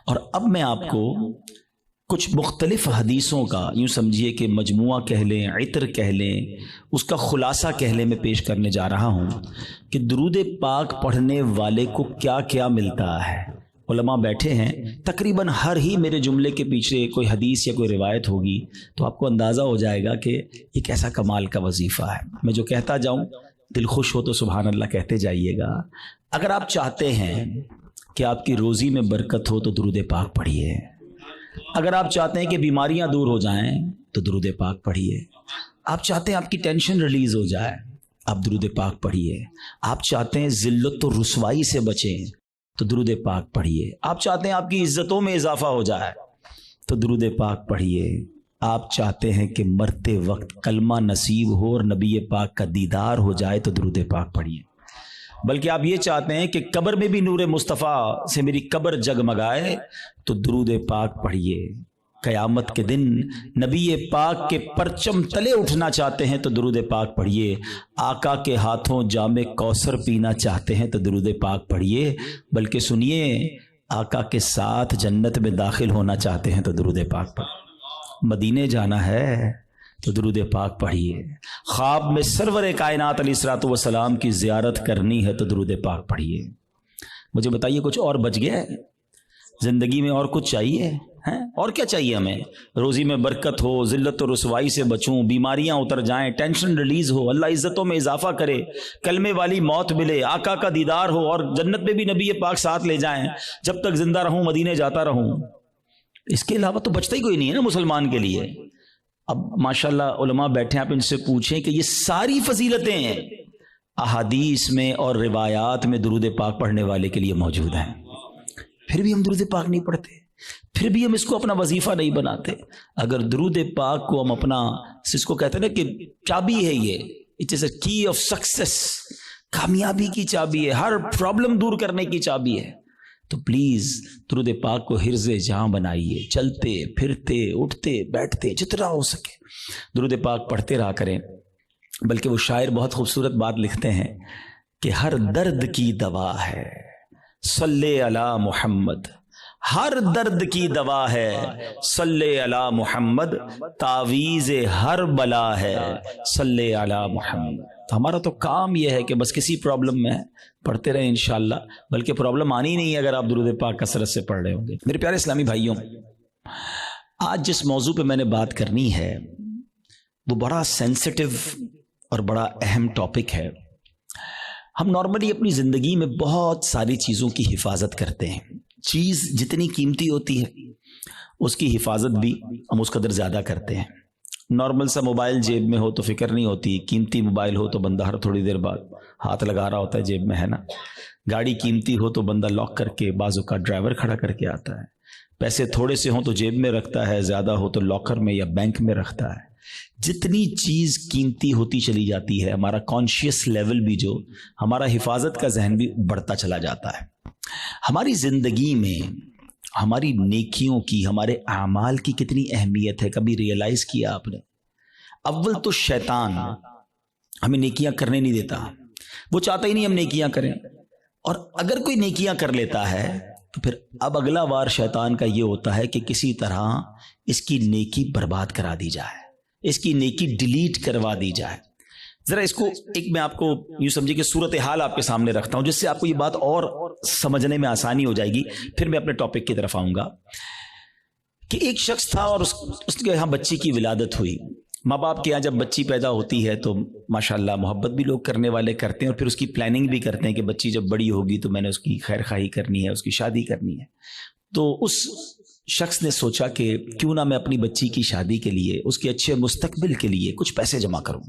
اور اب میں آپ کو کچھ مختلف حدیثوں کا یوں سمجھیے کہ مجموعہ کہہ لیں، عطر کہہ لیں، اس کا خلاصہ کہہ لیں، میں پیش کرنے جا رہا ہوں کہ درود پاک پڑھنے والے کو کیا کیا ملتا ہے۔ علماء بیٹھے ہیں، تقریباً ہر ہی میرے جملے کے پیچھے کوئی حدیث یا کوئی روایت ہوگی، تو آپ کو اندازہ ہو جائے گا کہ یہ کیسا کمال کا وظیفہ ہے۔ میں جو کہتا جاؤں دل خوش ہو تو سبحان اللہ کہتے جائیے گا۔ اگر آپ چاہتے ہیں کہ آپ کی روزی میں برکت ہو تو درود پاک پڑھیے، اگر آپ چاہتے ہیں کہ بیماریاں دور ہو جائیں تو درود پاک پڑھیے، آپ چاہتے ہیں آپ کی ٹینشن ریلیز ہو جائے آپ درود پاک پڑھیے، آپ چاہتے ہیں ذلت و رسوائی سے بچیں تو درود پاک پڑھیے، آپ چاہتے ہیں آپ کی عزتوں میں اضافہ ہو جائے تو درود پاک پڑھیے، آپ چاہتے ہیں کہ مرتے وقت کلمہ نصیب ہو اور نبی پاک کا دیدار ہو جائے تو درود پاک پڑھیے، بلکہ آپ یہ چاہتے ہیں کہ قبر میں بھی نور مصطفیٰ سے میری قبر جگمگائے تو درود پاک پڑھیے، قیامت کے دن نبی پاک کے پرچم تلے اٹھنا چاہتے ہیں تو درود پاک پڑھیے، آقا کے ہاتھوں جام کوثر پینا چاہتے ہیں تو درود پاک پڑھیے، بلکہ سنیے آقا کے ساتھ جنت میں داخل ہونا چاہتے ہیں تو درود پاک پڑھیے، مدینے جانا ہے تو درود پاک پڑھیے، خواب میں سرور کائنات علیہ الصلوۃ والسلام کی زیارت کرنی ہے تو درود پاک پڑھیے۔ مجھے بتائیے کچھ اور بچ گیا ہے زندگی میں؟ اور کچھ چاہیے ہیں؟ اور کیا چاہیے ہمیں؟ روزی میں برکت ہو، ذلت و رسوائی سے بچوں، بیماریاں اتر جائیں، ٹینشن ریلیز ہو، اللہ عزتوں میں اضافہ کرے، کلمے والی موت ملے، آقا کا دیدار ہو اور جنت میں بھی نبی پاک ساتھ لے جائیں، جب تک زندہ رہوں مدینے جاتا رہوں۔ اس کے علاوہ تو بچتا ہی کوئی نہیں ہے نا مسلمان کے لیے۔ اب ماشاءاللہ علماء بیٹھے ہیں، آپ ان سے پوچھیں کہ یہ ساری فضیلتیں ہیں احادیث میں اور روایات میں درود پاک پڑھنے والے کے لیے موجود ہیں، پھر بھی ہم درود پاک نہیں پڑھتے، پھر بھی ہم اس کو اپنا وظیفہ نہیں بناتے۔ اگر درود پاک کو ہم اپنا، اس کو کہتے ہیں نا کہ چابی ہے، یہ اٹ از اے کی آف سکسیس، کامیابی کی چابی ہے، ہر پرابلم دور کرنے کی چابی ہے، تو پلیز درود پاک کو حرز جہاں بنائیے، چلتے پھرتے اٹھتے بیٹھتے جتنا ہو سکے درود پاک پڑھتے رہا کریں۔ بلکہ وہ شاعر بہت خوبصورت بات لکھتے ہیں کہ ہر درد کی دوا ہے صلی علی محمد، ہر درد کی دوا ہے صلی علی محمد، تعویذ ہر بلا ہے صلی علی محمد۔ تو ہمارا تو کام یہ ہے کہ بس کسی پرابلم میں پڑھتے رہیں انشاءاللہ، بلکہ پرابلم آنی نہیں ہے اگر آپ درود پاک کثرت سے پڑھ رہے ہوں گے۔ میرے پیارے اسلامی بھائیوں، آج جس موضوع پہ میں نے بات کرنی ہے وہ بڑا سینسٹیو اور بڑا اہم ٹاپک ہے۔ ہم نارملی اپنی زندگی میں بہت ساری چیزوں کی حفاظت کرتے ہیں، چیز جتنی قیمتی ہوتی ہے اس کی حفاظت بھی ہم اس قدر زیادہ کرتے ہیں۔ نارمل سا موبائل جیب میں ہو تو فکر نہیں ہوتی، قیمتی موبائل ہو تو بندہ ہر تھوڑی دیر بعد ہاتھ لگا رہا ہوتا ہے جیب میں، ہے نا؟ گاڑی قیمتی ہو تو بندہ لاک کر کے بعض اوقات ڈرائیور کھڑا کر کے آتا ہے، پیسے تھوڑے سے ہوں تو جیب میں رکھتا ہے، زیادہ ہو تو لاکر میں یا بینک میں رکھتا ہے۔ جتنی چیز قیمتی ہوتی چلی جاتی ہے، ہمارا کانشیس لیول بھی، جو ہمارا حفاظت کا ذہن بھی بڑھتا چلا جاتا ہے۔ ہماری زندگی میں ہماری نیکیوں کی، ہمارے اعمال کی کتنی اہمیت ہے، کبھی ریئلائز کیا آپ نے؟ اول تو شیطان ہمیں نیکیاں کرنے نہیں دیتا، وہ چاہتا ہی نہیں ہم نیکیاں کریں، اور اگر کوئی نیکیاں کر لیتا ہے تو پھر اب اگلا وار شیطان کا یہ ہوتا ہے کہ کسی طرح اس کی نیکی برباد کرا دی جائے، اس کی نیکی ڈیلیٹ کروا دی جائے۔ ذرا اس کو ایک میں آپ کو یوں سمجھے کہ صورتحال آپ کے سامنے رکھتا ہوں، جس سے آپ کو یہ بات اور سمجھنے میں آسانی ہو جائے گی، پھر میں اپنے ٹاپک کی طرف آؤں گا۔ کہ ایک شخص تھا اور اس کے یہاں بچی کی ولادت ہوئی۔ ماں باپ کے یہاں جب بچی پیدا ہوتی ہے تو ماشاءاللہ محبت بھی لوگ کرنے والے کرتے ہیں، اور پھر اس کی پلاننگ بھی کرتے ہیں کہ بچی جب بڑی ہوگی تو میں نے اس کی خیر خواہی کرنی ہے، اس کی شادی کرنی ہے۔ تو اس شخص نے سوچا کہ کیوں نہ میں اپنی بچی کی شادی کے لیے، اس کے اچھے مستقبل کے لیے کچھ پیسے جمع کروں۔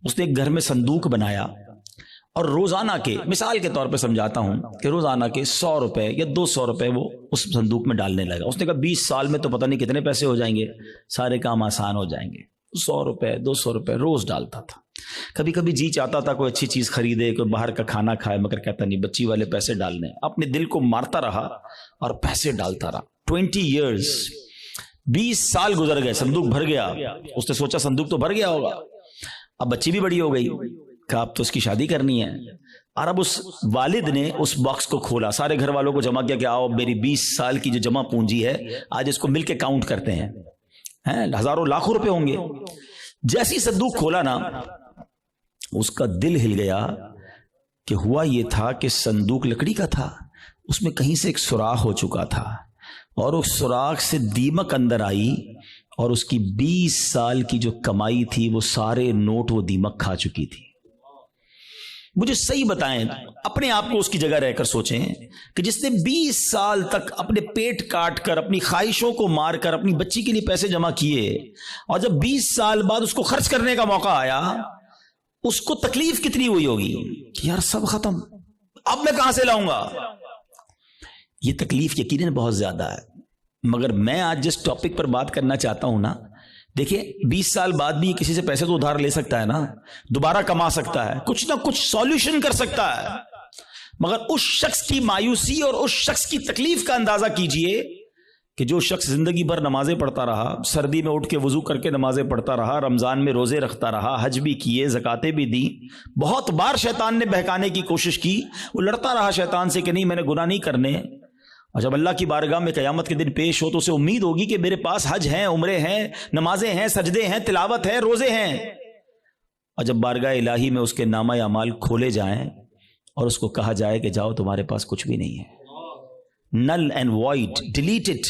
اس نے ایک گھر میں صندوق بنایا اور روزانہ کے، مثال کے طور پہ سمجھاتا ہوں کہ روزانہ کے 100 روپے یا 200 روپے وہ اس صندوق میں ڈالنے لگا۔ اس نے کہا 20 سال میں تو پتہ نہیں کتنے پیسے ہو جائیں گے، سارے کام آسان ہو جائیں گے۔ 100 روپے 200 روپے روز ڈالتا تھا۔ کبھی کبھی جی چاہتا تھا کوئی اچھی چیز خریدے، کوئی باہر کا کھانا کھائے، مگر کہتا نہیں، بچی والے پیسے ڈالنے۔ اپنے دل کو مارتا رہا اور پیسے ڈالتا رہا۔ 20 ایئرز، 20 سال گزر گئے، صندوق بھر گیا۔ اس نے سوچا صندوق تو بھر گیا ہوگا، اب بچی بھی بڑی ہو گئی، کہا اب تو اس کی شادی کرنی ہے. اور اب اس والد نے اس باکس کو کھولا, سارے گھر والوں کو جمع کیا کہ آؤ میری 20 سال کی جو جمع پونجی ہے آج اس کو مل کے کاؤنٹ کرتے ہیں, ہزاروں لاکھوں روپے ہوں گے. جیسی صندوق کھولا نا, اس کا دل ہل گیا کہ ہوا یہ تھا کہ صندوق لکڑی کا تھا, اس میں کہیں سے ایک سوراخ ہو چکا تھا, اور اس سوراخ سے دیمک اندر آئی, اور اس کی 20 سال کی جو کمائی تھی وہ سارے نوٹ وہ دیمک کھا چکی تھی. مجھے صحیح بتائیں, اپنے آپ کو اس کی جگہ رہ کر سوچیں کہ جس نے 20 سال تک اپنے پیٹ کاٹ کر, اپنی خواہشوں کو مار کر اپنی بچی کے لیے پیسے جمع کیے, اور جب 20 سال بعد اس کو خرچ کرنے کا موقع آیا, اس کو تکلیف کتنی ہوئی ہوگی کہ یار سب ختم, اب میں کہاں سے لاؤں گا. یہ تکلیف یقیناً بہت زیادہ ہے. مگر میں آج جس ٹاپک پر بات کرنا چاہتا ہوں نا, دیکھیں 20 سال بعد بھی کسی سے پیسے تو ادھار لے سکتا ہے نا, دوبارہ کما سکتا ہے, کچھ نہ کچھ سولوشن کر سکتا ہے. مگر اس شخص کی مایوسی اور اس شخص کی تکلیف کا اندازہ کیجئے کہ جو شخص زندگی بھر نمازیں پڑھتا رہا, سردی میں اٹھ کے وضو کر کے نمازیں پڑھتا رہا, رمضان میں روزے رکھتا رہا, حج بھی کیے, زکاتیں بھی دی, بہت بار شیطان نے بہکانے کی کوشش کی, وہ لڑتا رہا شیطان سے کہ نہیں میں نے گناہ نہیں کرنے. اور جب اللہ کی بارگاہ میں قیامت کے دن پیش ہو تو اسے امید ہوگی کہ میرے پاس حج ہیں, عمرے ہیں, نمازیں ہیں, سجدے ہیں, تلاوت ہے, روزے ہیں. اور جب بارگاہ الہی میں اس کے نامہ اعمال کھولے جائیں اور اس کو کہا جائے کہ جاؤ تمہارے پاس کچھ بھی نہیں ہے, null and void, delete it.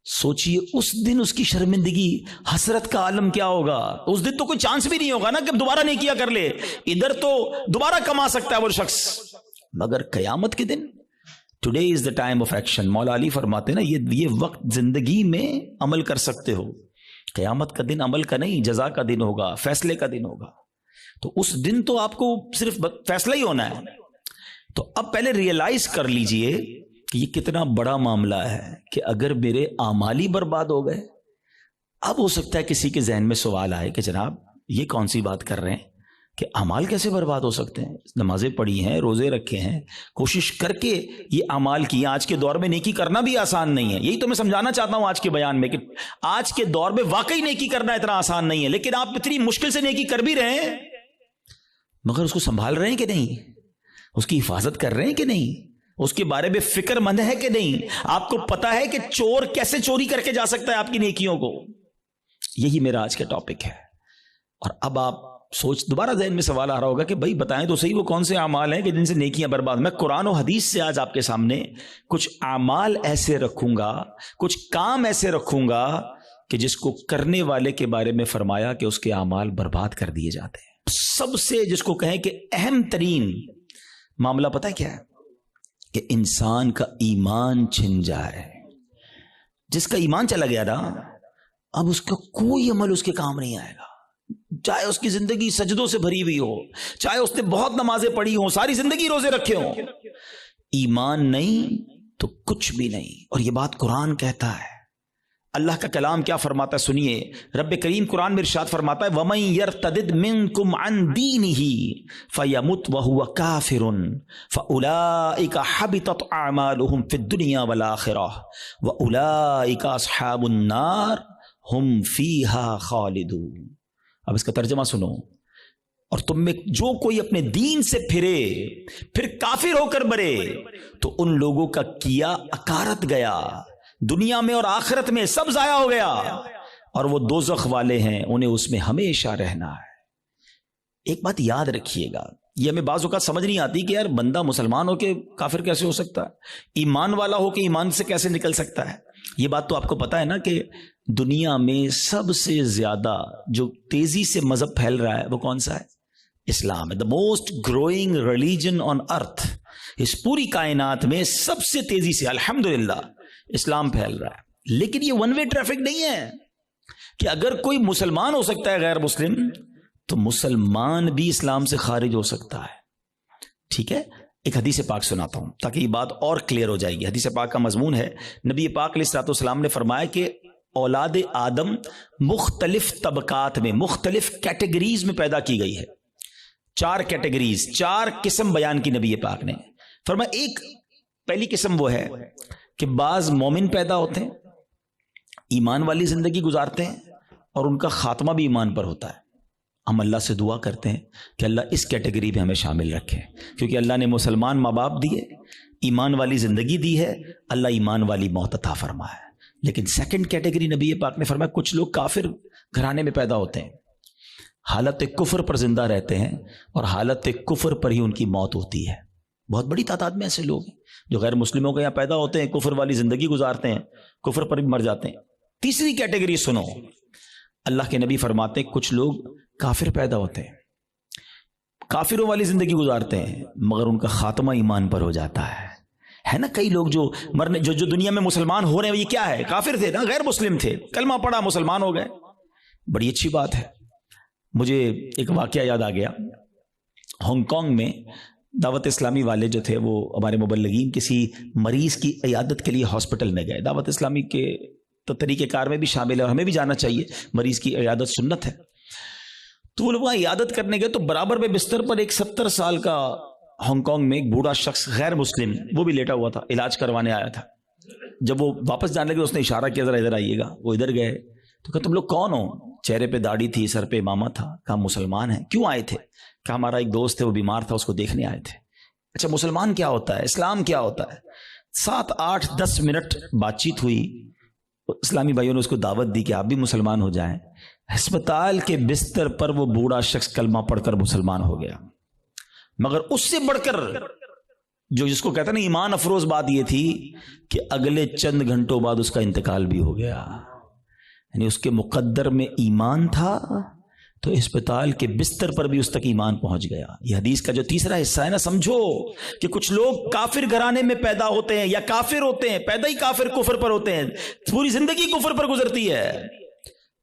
سوچئے اس دن اس کی شرمندگی, حسرت کا عالم کیا ہوگا. اس دن تو کوئی چانس بھی نہیں ہوگا نا کہ دوبارہ نہیں کیا کر لے, ادھر تو دوبارہ کما سکتا ہے وہ شخص. مگر قیامت کے دن, today is the time of action. مولا علی فرماتے نا یہ وقت زندگی میں عمل کر سکتے ہو, قیامت کا دن عمل کا نہیں, جزا کا دن ہوگا, فیصلے کا دن ہوگا. تو اس دن تو آپ کو صرف فیصلہ ہی ہونا ہے. تو اب پہلے ریئلائز کر لیجئے کہ یہ کتنا بڑا معاملہ ہے کہ اگر میرے اعمال ہی برباد ہو گئے. اب ہو سکتا ہے کسی کے ذہن میں سوال آئے کہ جناب یہ کون سی بات کر رہے ہیں کہ اعمال کیسے برباد ہو سکتے ہیں, نمازیں پڑھی ہیں, روزے رکھے ہیں, کوشش کر کے یہ اعمال کی. آج کے دور میں نیکی کرنا بھی آسان نہیں ہے, یہی تو میں سمجھانا چاہتا ہوں آج کے بیان میں کہ آج کے دور میں واقعی نیکی کرنا اتنا آسان نہیں ہے. لیکن آپ اتنی مشکل سے نیکی کر بھی رہے ہیں, مگر اس کو سنبھال رہے ہیں کہ نہیں, اس کی حفاظت کر رہے ہیں کہ نہیں, اس کے بارے میں فکر مند ہے کہ نہیں. آپ کو پتا ہے کہ چور کیسے چوری کر کے جا سکتا ہے آپ کی نیکیوں کو. یہی میرا آج کا ٹاپک ہے. اور اب آپ دوبارہ ذہن میں سوال آ رہا ہوگا کہ بھائی بتائیں تو صحیح وہ کون سے اعمال ہیں کہ جن سے نیکیاں برباد. میں قرآن و حدیث سے آج آپ کے سامنے کچھ اعمال ایسے رکھوں گا, کچھ کام ایسے رکھوں گا کہ جس کو کرنے والے کے بارے میں فرمایا کہ اس کے اعمال برباد کر دیے جاتے ہیں. سب سے جس کو کہیں کہ اہم ترین معاملہ پتہ ہے کیا ہے, کہ انسان کا ایمان چھن جائے. جس کا ایمان چلا گیا نا, اب اس کا کوئی عمل اس کے کام نہیں آئے گا, چاہے اس کی زندگی سجدوں سے بھری ہوئی ہو, چاہے اس نے بہت نمازیں پڑھی ہوں, ساری زندگی روزے رکھے ہوں, ایمان نہیں تو کچھ بھی نہیں. اور یہ بات قرآن کہتا ہے. اللہ کا کلام کیا فرماتا ہے سنیے. رب کریم قرآن میں ارشاد فرماتا ہے وَمَن يَرْتَدِدْ مِنْكُمْ عَنْ دِينِهِ فَيَمُتْ وَهُوَ كَافِرٌ فَأُولَئِكَ حَبِطَتْ أَعْمَالُهُمْ فِي الدُّنْيَا وَالْآخِرَةِ وَأُولَئِكَ أَصْحَابُ النَّارِ هُمْ فِيهَا خَالِدُونَ. اب اس کا ترجمہ سنو. اور تم میں جو کوئی اپنے دین سے پھرے پھر کافر ہو کر مرے تو ان لوگوں کا کیا اکارت گیا, دنیا میں اور آخرت میں سب ضائع ہو گیا, اور وہ دوزخ والے ہیں, انہیں اس میں ہمیشہ رہنا ہے. ایک بات یاد رکھیے گا, یہ ہمیں بعض اوقات سمجھ نہیں آتی کہ یار بندہ مسلمان ہو کے کافر کیسے ہو سکتا ہے, ایمان والا ہو کے ایمان سے کیسے نکل سکتا ہے. یہ بات تو آپ کو پتا ہے نا کہ دنیا میں سب سے زیادہ جو تیزی سے مذہب پھیل رہا ہے وہ کون سا ہے؟ اسلام ہے. The most growing religion on earth. اس پوری کائنات میں سب سے تیزی سے الحمدللہ اسلام پھیل رہا ہے. لیکن یہ ون وے ٹریفک نہیں ہے کہ اگر کوئی مسلمان ہو سکتا ہے غیر مسلم تو مسلمان بھی اسلام سے خارج ہو سکتا ہے. ٹھیک ہے, ایک حدیث پاک سناتا ہوں تاکہ یہ بات اور کلیئر ہو جائے گی. حدیث پاک کا مضمون ہے, نبی پاک علیہ الصلوۃ والسلام نے فرمایا کہ اولاد آدم مختلف طبقات میں, مختلف کیٹیگریز میں پیدا کی گئی ہے. 4 کیٹیگریز, 4 قسم بیان کی نبی پاک نے. فرمایا ایک پہلی قسم وہ ہے کہ بعض مومن پیدا ہوتے ہیں, ایمان والی زندگی گزارتے ہیں, اور ان کا خاتمہ بھی ایمان پر ہوتا ہے. ہم اللہ سے دعا کرتے ہیں کہ اللہ اس کیٹیگری میں ہمیں شامل رکھے، کیونکہ اللہ نے مسلمان ماں باپ دیے، ایمان والی زندگی دی ہے، اللہ ایمان والی موت عطا فرمایا ہے۔ لیکن سیکنڈ کیٹیگری نبی پاک نے فرمایا کچھ لوگ کافر گھرانے میں پیدا ہوتے ہیں، حالت کفر پر زندہ رہتے ہیں اور حالت کفر پر ہی ان کی موت ہوتی ہے۔ بہت بڑی تعداد میں ایسے لوگ ہیں جو غیر مسلموں کے یہاں پیدا ہوتے ہیں، کفر والی زندگی گزارتے ہیں، کفر پر بھی مر جاتے ہیں۔ تیسری کیٹیگری سنو، اللہ کے نبی فرماتے ہیں کچھ لوگ کافر پیدا ہوتے ہیں، کافروں والی زندگی گزارتے ہیں، مگر ان کا خاتمہ ایمان پر ہو جاتا ہے نا۔ کئی لوگ جو مرنے جو دنیا میں مسلمان ہو رہے ہیں، یہ کیا ہے؟ کافر تھے نا، غیر مسلم تھے، کلمہ پڑھا مسلمان ہو گئے، بڑی اچھی بات ہے۔ مجھے ایک واقعہ یاد آ گیا، ہانگ کانگ میں دعوت اسلامی والے جو تھے، وہ ہمارے مبلغین کسی مریض کی عیادت کے لیے ہاسپٹل میں گئے۔ دعوت اسلامی کے تو طریقہ کار میں بھی شامل ہے اور ہمیں بھی جانا چاہیے، مریض کی عیادت سنت ہے۔ تو وہ لوگ وہاں عیادت کرنے گئے تو برابر میں بستر پر ایک 70 سال کا ہانگ کانگ میں ایک بوڑھا شخص غیر مسلم وہ بھی لیٹا ہوا تھا، علاج کروانے آیا تھا۔ جب وہ واپس جانے لگے اس نے اشارہ کیا ذرا ادھر آئیے گا۔ وہ ادھر گئے تو کہا تم لوگ کون ہو؟ چہرے پہ داڑھی تھی، سر پہ امامہ تھا۔ کہا مسلمان ہیں۔ کیوں آئے تھے؟ کہا ہمارا ایک دوست ہے وہ بیمار تھا، اس کو دیکھنے آئے تھے۔ اچھا مسلمان کیا ہوتا ہے، اسلام کیا ہوتا ہے؟ 7 8 10 منٹ بات چیت ہوئی، اسلامی بھائیوں نے اس کو دعوت دی کہ آپ بھی مسلمان ہو جائیں۔ ہسپتال کے بستر پر وہ بوڑھا شخص کلمہ پڑھ کر مسلمان ہو گیا۔ مگر اس سے بڑھ کر جو جس کو کہتے ہیں نا ایمان افروز بات یہ تھی کہ اگلے چند گھنٹوں بعد اس کا انتقال بھی ہو گیا۔ یعنی اس کے مقدر میں ایمان تھا تو اسپتال کے بستر پر بھی اس تک ایمان پہنچ گیا۔ یہ حدیث کا جو تیسرا حصہ ہے نا، سمجھو کہ کچھ لوگ کافر گھرانے میں پیدا ہوتے ہیں یا کافر ہوتے ہیں، پیدا ہی کافر کفر پر ہوتے ہیں، پوری زندگی کفر پر گزرتی ہے،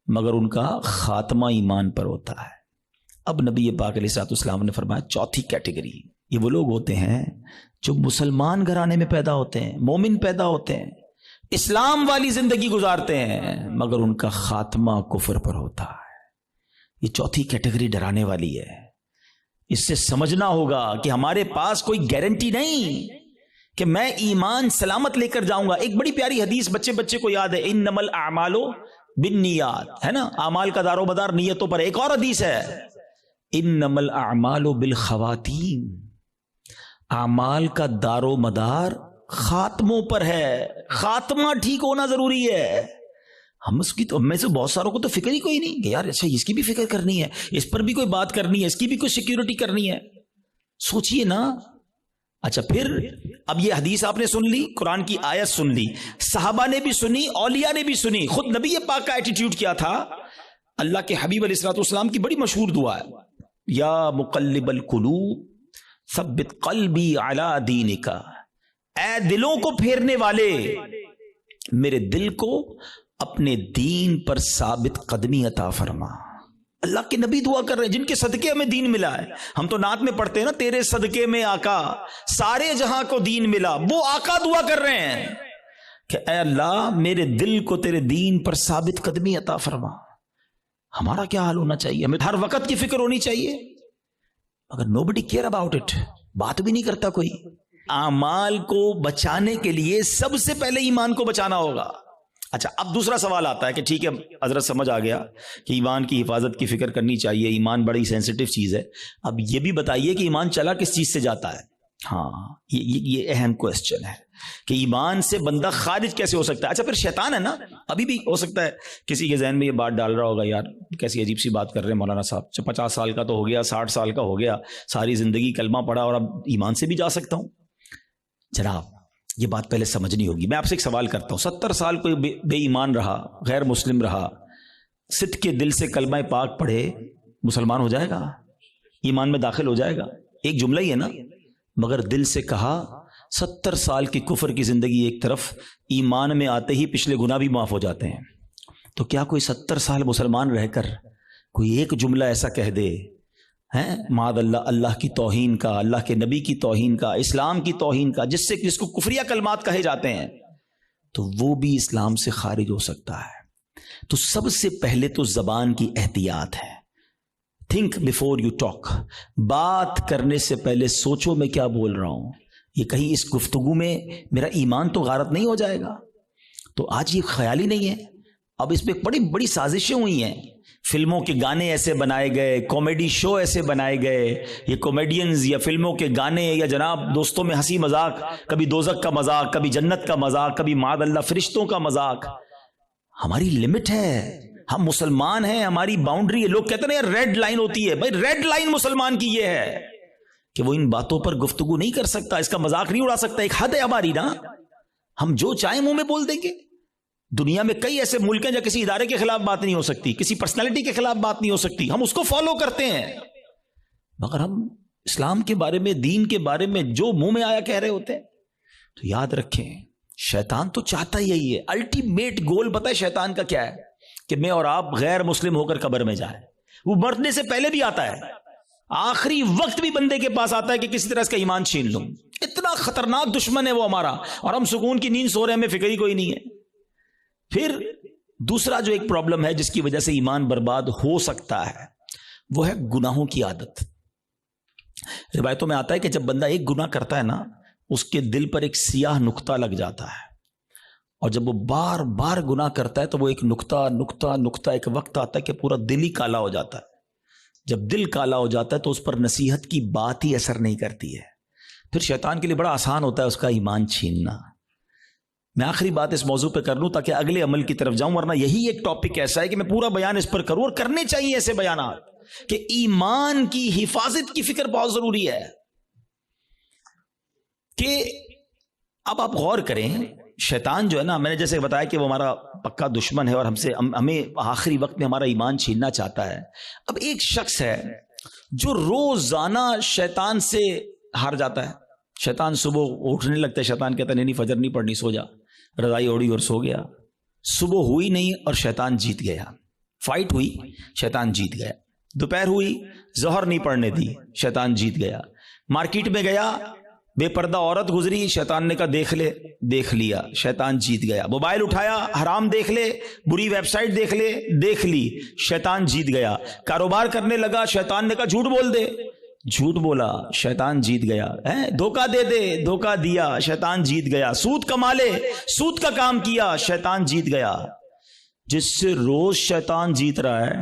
مگر ان کا خاتمہ ایمان پر ہوتا ہے۔ اب نبی پاک علیہ الصلوۃ والسلام نے فرمایا چوتھی کیٹیگری یہ وہ لوگ ہوتے ہیں جو مسلمان گھرانے میں پیدا ہوتے ہیں، مومن پیدا ہوتے ہیں، اسلام والی زندگی گزارتے ہیں، مگر ان کا خاتمہ کفر پر ہوتا ہے۔ یہ چوتھی کیٹیگری ڈرانے والی ہے۔ اس سے سمجھنا ہوگا کہ ہمارے پاس کوئی گارنٹی نہیں کہ میں ایمان سلامت لے کر جاؤں گا۔ ایک بڑی پیاری حدیث بچے کو یاد ہے، انما الاعمال بالنیات، ہے نا، اعمال کا دار و مدار نیتوں پر۔ ایک اور حدیث ہے انما الاعمال بالخواتیم، اعمال کا دار و مدار خاتموں پر ہے، خاتمہ ٹھیک ہونا ضروری ہے۔ ہم اس کی تو میں سے بہت ساروں کو تو فکر ہی کوئی نہیں کہ یار اچھا اس کی بھی فکر کرنی ہے، اس پر بھی کوئی بات کرنی ہے، اس کی بھی کوئی سیکیورٹی کرنی ہے۔ سوچئے نا۔ اچھا پھر اب یہ حدیث آپ نے سن لی، قرآن کی آیت سن لی، صحابہ نے بھی سنی، اولیاء نے بھی سنی، خود نبی پاک کا ایٹیٹیوڈ کیا تھا؟ اللہ کے حبیب علیہ الصلوۃ والسلام کی بڑی مشہور دعا ہے، یا مقلب القلوب ثبت قلبی علی دینک، اے دلوں کو پھیرنے والے میرے دل کو اپنے دین پر ثابت قدمی عطا فرما۔ اللہ کے نبی دعا کر رہے ہیں جن کے صدقے ہمیں دین ملا ہے۔ ہم تو نعت میں پڑھتے ہیں نا، تیرے صدقے میں آقا سارے جہاں کو دین ملا، وہ آقا دعا کر رہے ہیں کہ اے اللہ میرے دل کو تیرے دین پر ثابت قدمی عطا فرما۔ ہمارا کیا حال ہونا چاہیے؟ ہمیں ہر وقت کی فکر ہونی چاہیے، مگر nobody care about it، بات بھی نہیں کرتا کوئی۔ اعمال کو بچانے کے لیے سب سے پہلے ایمان کو بچانا ہوگا۔ اچھا اب دوسرا سوال آتا ہے کہ ٹھیک ہے حضرت سمجھ آ گیا کہ ایمان کی حفاظت کی فکر کرنی چاہیے، ایمان بڑی سینسٹیو چیز ہے۔ اب یہ بھی بتائیے کہ ایمان چلا کس چیز سے جاتا ہے؟ ہاں یہ اہم کوسچن ہے کہ ایمان سے بندہ خارج کیسے ہو سکتا ہے؟ اچھا پھر شیطان ہے نا، ابھی بھی ہو سکتا ہے کسی کے ذہن میں یہ بات ڈال رہا ہوگا یار کیسی عجیب سی بات کر رہے ہیں مولانا صاحب، 50 سال کا تو ہو گیا، 60 سال کا ہو گیا، ساری زندگی کلمہ پڑھا اور اب ایمان سے بھی جا سکتا ہوں۔ جناب یہ بات پہلے سمجھنی ہوگی۔ میں آپ سے ایک سوال کرتا ہوں، 70 سال کوئی بے ایمان رہا، غیر مسلم رہا، صدق کے دل سے کلمہ پاک پڑھے، مسلمان ہو جائے گا؟ ایمان میں داخل ہو جائے گا؟ ایک جملہ ہی ہے نا، مگر دل سے کہا 70 سال کی کفر کی زندگی ایک طرف، ایمان میں آتے ہی پچھلے گناہ بھی معاف ہو جاتے ہیں۔ تو کیا کوئی 70 سال مسلمان رہ کر کوئی ایک جملہ ایسا کہہ دے ہیں معاذ اللہ، اللہ کی توہین کا، اللہ کے نبی کی توہین کا، اسلام کی توہین کا، جس کو کفریہ کلمات کہے جاتے ہیں، تو وہ بھی اسلام سے خارج ہو سکتا ہے۔ تو سب سے پہلے تو زبان کی احتیاط ہے۔ تھنک بیفور یو ٹاک، بات کرنے سے پہلے سوچو میں کیا بول رہا ہوں، یہ کہیں اس گفتگو میں میرا ایمان تو غارت نہیں ہو جائے گا۔ تو آج یہ خیال ہی نہیں ہے، اب اس پہ بڑی بڑی سازشیں ہوئی ہیں فلموں کے گانے ایسے بنائے گئے، کامیڈی شو ایسے بنائے گئے، یہ کامیڈینز یا فلموں کے گانے یا جناب دوستوں میں ہنسی مذاق، کبھی دوزخ کا مذاق، کبھی جنت کا مذاق، کبھی معاذ اللہ فرشتوں کا مذاق. ہماری لمٹ ہے، ہم مسلمان ہیں، ہماری باؤنڈری ہے. لوگ کہتے ہیں یار ریڈ لائن ہوتی ہے. بھائی ریڈ لائن مسلمان کی یہ ہے کہ وہ ان باتوں پر گفتگو نہیں کر سکتا، اس کا مذاق نہیں اڑا سکتا. ایک حد ہے ہماری نا، ہم جو چاہیں منہ میں بول دیں گے. دنیا میں کئی ایسے ملک ہیں جہاں کسی ادارے کے خلاف بات نہیں ہو سکتی، کسی پرسنالٹی کے خلاف بات نہیں ہو سکتی، ہم اس کو فالو کرتے ہیں. مگر ہم اسلام کے بارے میں، دین کے بارے میں جو منہ میں آیا کہہ رہے ہوتے ہیں. تو یاد رکھیں، شیطان تو چاہتا ہی یہی ہے. الٹیمیٹ گول پتہ ہے شیطان کا کیا ہے؟ کہ میں اور آپ غیر مسلم ہو کر قبر میں جائیں. وہ مرنے سے پہلے بھی آتا ہے، آخری وقت بھی بندے کے پاس آتا ہے کہ کسی طرح اس کا ایمان چھین لوں. اتنا خطرناک دشمن ہے وہ ہمارا، اور ہم سکون کی نیند سو رہے ہیں، ہمیں فکر ہی کوئی نہیں ہے. پھر دوسرا جو ایک پرابلم ہے جس کی وجہ سے ایمان برباد ہو سکتا ہے، وہ ہے گناہوں کی عادت. روایتوں میں آتا ہے کہ جب بندہ ایک گناہ کرتا ہے نا، اس کے دل پر ایک سیاہ نقطہ لگ جاتا ہے، اور جب وہ بار بار گناہ کرتا ہے تو وہ ایک نقطہ ایک وقت آتا ہے کہ پورا دل ہی کالا ہو جاتا ہے. جب دل کالا ہو جاتا ہے تو اس پر نصیحت کی بات ہی اثر نہیں کرتی ہے. پھر شیطان کے لیے بڑا آسان ہوتا ہے اس کا ایمان چھیننا. میں آخری بات اس موضوع پہ کر لوں تاکہ اگلے عمل کی طرف جاؤں، ورنہ یہی ایک ٹاپک ایسا ہے کہ میں پورا بیان اس پر کروں، اور کرنے چاہیے ایسے بیانات کہ ایمان کی حفاظت کی فکر بہت ضروری ہے. کہ اب آپ غور کریں، شیطان جو ہے نا، میں نے جیسے بتایا کہ وہ ہمارا پکا دشمن ہے اور ہمیں آخری وقت میں ہمارا ایمان چھیننا چاہتا ہے. اب ایک شخص ہے جو روزانہ شیطان سے ہار جاتا ہے. شیطان صبح اٹھنے لگتا ہے، شیطان کہتا ہے نہیں فجر نہیں پڑھنی، سو جا. رضائی اوڑی اور سو گیا. صبح ہوئی نہیں اور شیطان جیت گیا. فائٹ ہوئی، شیطان جیت گیا. دوپہر ہوئی، ظہر نہیں پڑھنے دی، شیطان جیت گیا. مارکیٹ میں گیا، بے پردہ عورت گزری، شیطان نے کہا دیکھ لے، دیکھ لیا، شیطان جیت گیا. موبائل اٹھایا، حرام دیکھ لے، بری ویب سائٹ دیکھ لے، دیکھ لی، شیطان جیت گیا. کاروبار کرنے لگا، شیطان نے کہا جھوٹ بول دے، جھوٹ بولا، شیطان جیت گیا. دھوکہ دے دے، دھوکہ دیا، شیطان جیت گیا. سود کما لے، سود کا کام کیا، شیطان جیت گیا. جس سے روز شیطان جیت رہا ہے،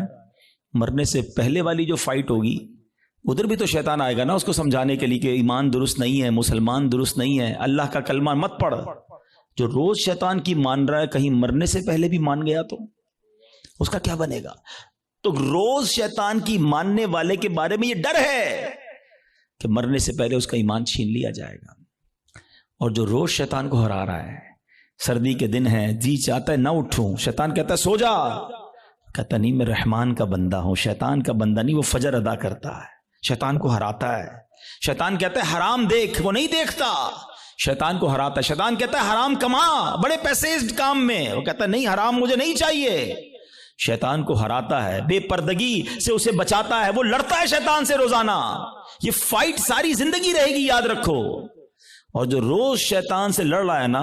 مرنے سے پہلے والی جو فائٹ ہوگی ادھر بھی تو شیطان آئے گا نا اس کو سمجھانے کے لیے کہ ایمان درست نہیں ہے، مسلمان درست نہیں ہے، اللہ کا کلمہ مت پڑھ. جو روز شیطان کی مان رہا ہے، کہیں مرنے سے پہلے بھی مان گیا تو اس کا کیا بنے گا؟ تو روز شیطان کی ماننے والے کے بارے میں یہ ڈر ہے کہ مرنے سے پہلے اس کا ایمان چھین لیا جائے گا. اور جو روز شیطان کو ہرا رہا ہے، سردی کے دن ہے، جی چاہتا ہے نہ اٹھوں، شیطان کہتا ہے سو جا، کہتا نہیں میں رحمان کا بندہ ہوں، شیطان کا بندہ نہیں. وہ فجر ادا کرتا ہے، شیطان کو ہراتا ہے. شیطان کہتا ہے حرام دیکھ، وہ نہیں دیکھتا، شیطان کو ہراتا ہے. شیطان کہتا ہے حرام کما، بڑے پیسے اس کام میں، وہ کہتا ہے نہیں حرام مجھے نہیں چاہیے. شیطان کو ہراتا ہے، بے پردگی سے اسے بچاتا ہے. وہ لڑتا ہے شیطان سے روزانہ. یہ فائٹ ساری زندگی رہے گی، یاد رکھو. اور جو روز شیطان سے لڑ رہا ہے نا،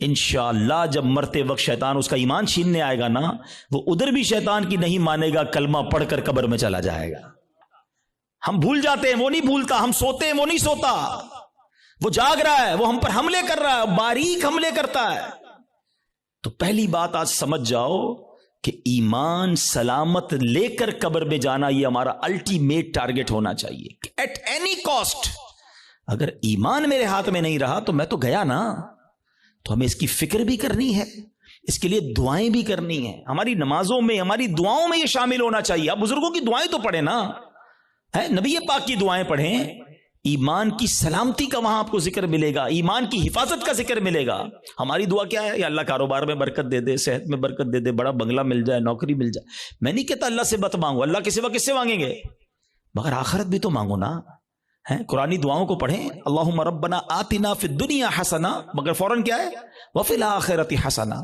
انشاءاللہ جب مرتے وقت شیطان اس کا ایمان چھیننے آئے گا نا، وہ ادھر بھی شیطان کی نہیں مانے گا، کلمہ پڑھ کر قبر میں چلا جائے گا. ہم بھول جاتے ہیں، وہ نہیں بھولتا. ہم سوتے ہیں، وہ نہیں سوتا. وہ جاگ رہا ہے، وہ ہم پر حملے کر رہا ہے، باریک حملے کرتا ہے. تو پہلی بات آج سمجھ جاؤ کہ ایمان سلامت لے کر قبر میں جانا یہ ہمارا الٹیمیٹ ٹارگٹ ہونا چاہیے ایٹ اینی کاسٹ. اگر ایمان میرے ہاتھ میں نہیں رہا تو میں تو گیا نا. تو ہمیں اس کی فکر بھی کرنی ہے، اس کے لیے دعائیں بھی کرنی ہیں. ہماری نمازوں میں، ہماری دعاؤں میں یہ شامل ہونا چاہیے. آپ بزرگوں کی دعائیں تو پڑھیں نا، نبی پاک کی دعائیں پڑھیں. ایمان کی سلامتی کا وہاں آپ کو ذکر ملے گا، ایمان کی حفاظت کا ذکر ملے گا. ہماری دعا کیا ہے؟ یا اللہ کاروبار میں برکت دے دے، صحت میں برکت دے دے، بڑا بنگلہ مل جائے، نوکری مل جائے. میں نہیں کہتا اللہ سے مت مانگو، اللہ کے سوا کس سے مانگیں گے؟ مگر آخرت بھی تو مانگو نا. قرآنی دعاؤں کو پڑھیں، اللہم ربنا آتنا فی الدنیا حسنہ، مگر فوراً کیا ہے؟ وفی الآخرۃ حسنہ.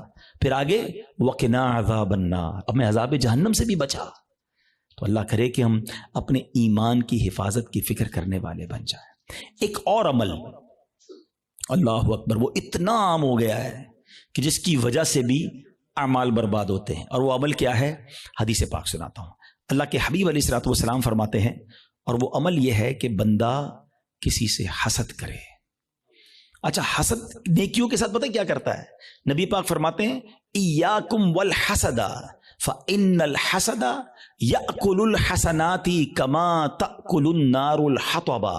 پھر آگے وقنا عذاب النار، اب میں عذاب جہنم سے بھی بچا. تو اللہ کرے کہ ہم اپنے ایمان کی حفاظت کی فکر کرنے والے بن جائیں. ایک اور عمل، اللہ اکبر، وہ اتنا عام ہو گیا ہے کہ جس کی وجہ سے بھی اعمال برباد ہوتے ہیں. اور وہ عمل کیا ہے؟ حدیث پاک سناتا ہوں. اللہ کے حبیب علیہ الصلوۃ والسلام فرماتے ہیں، اور وہ عمل یہ ہے کہ بندہ کسی سے حسد کرے. اچھا، حسد نیکیوں کے ساتھ پتہ کیا کرتا ہے؟ نبی پاک فرماتے ہیں ایاکم والحسد فَإِنَّ الْحَسَدَ يَأْكُلُ الْحَسَنَاتِ كَمَا تَأْكُلُ النَّارُ الْحَطَبَ.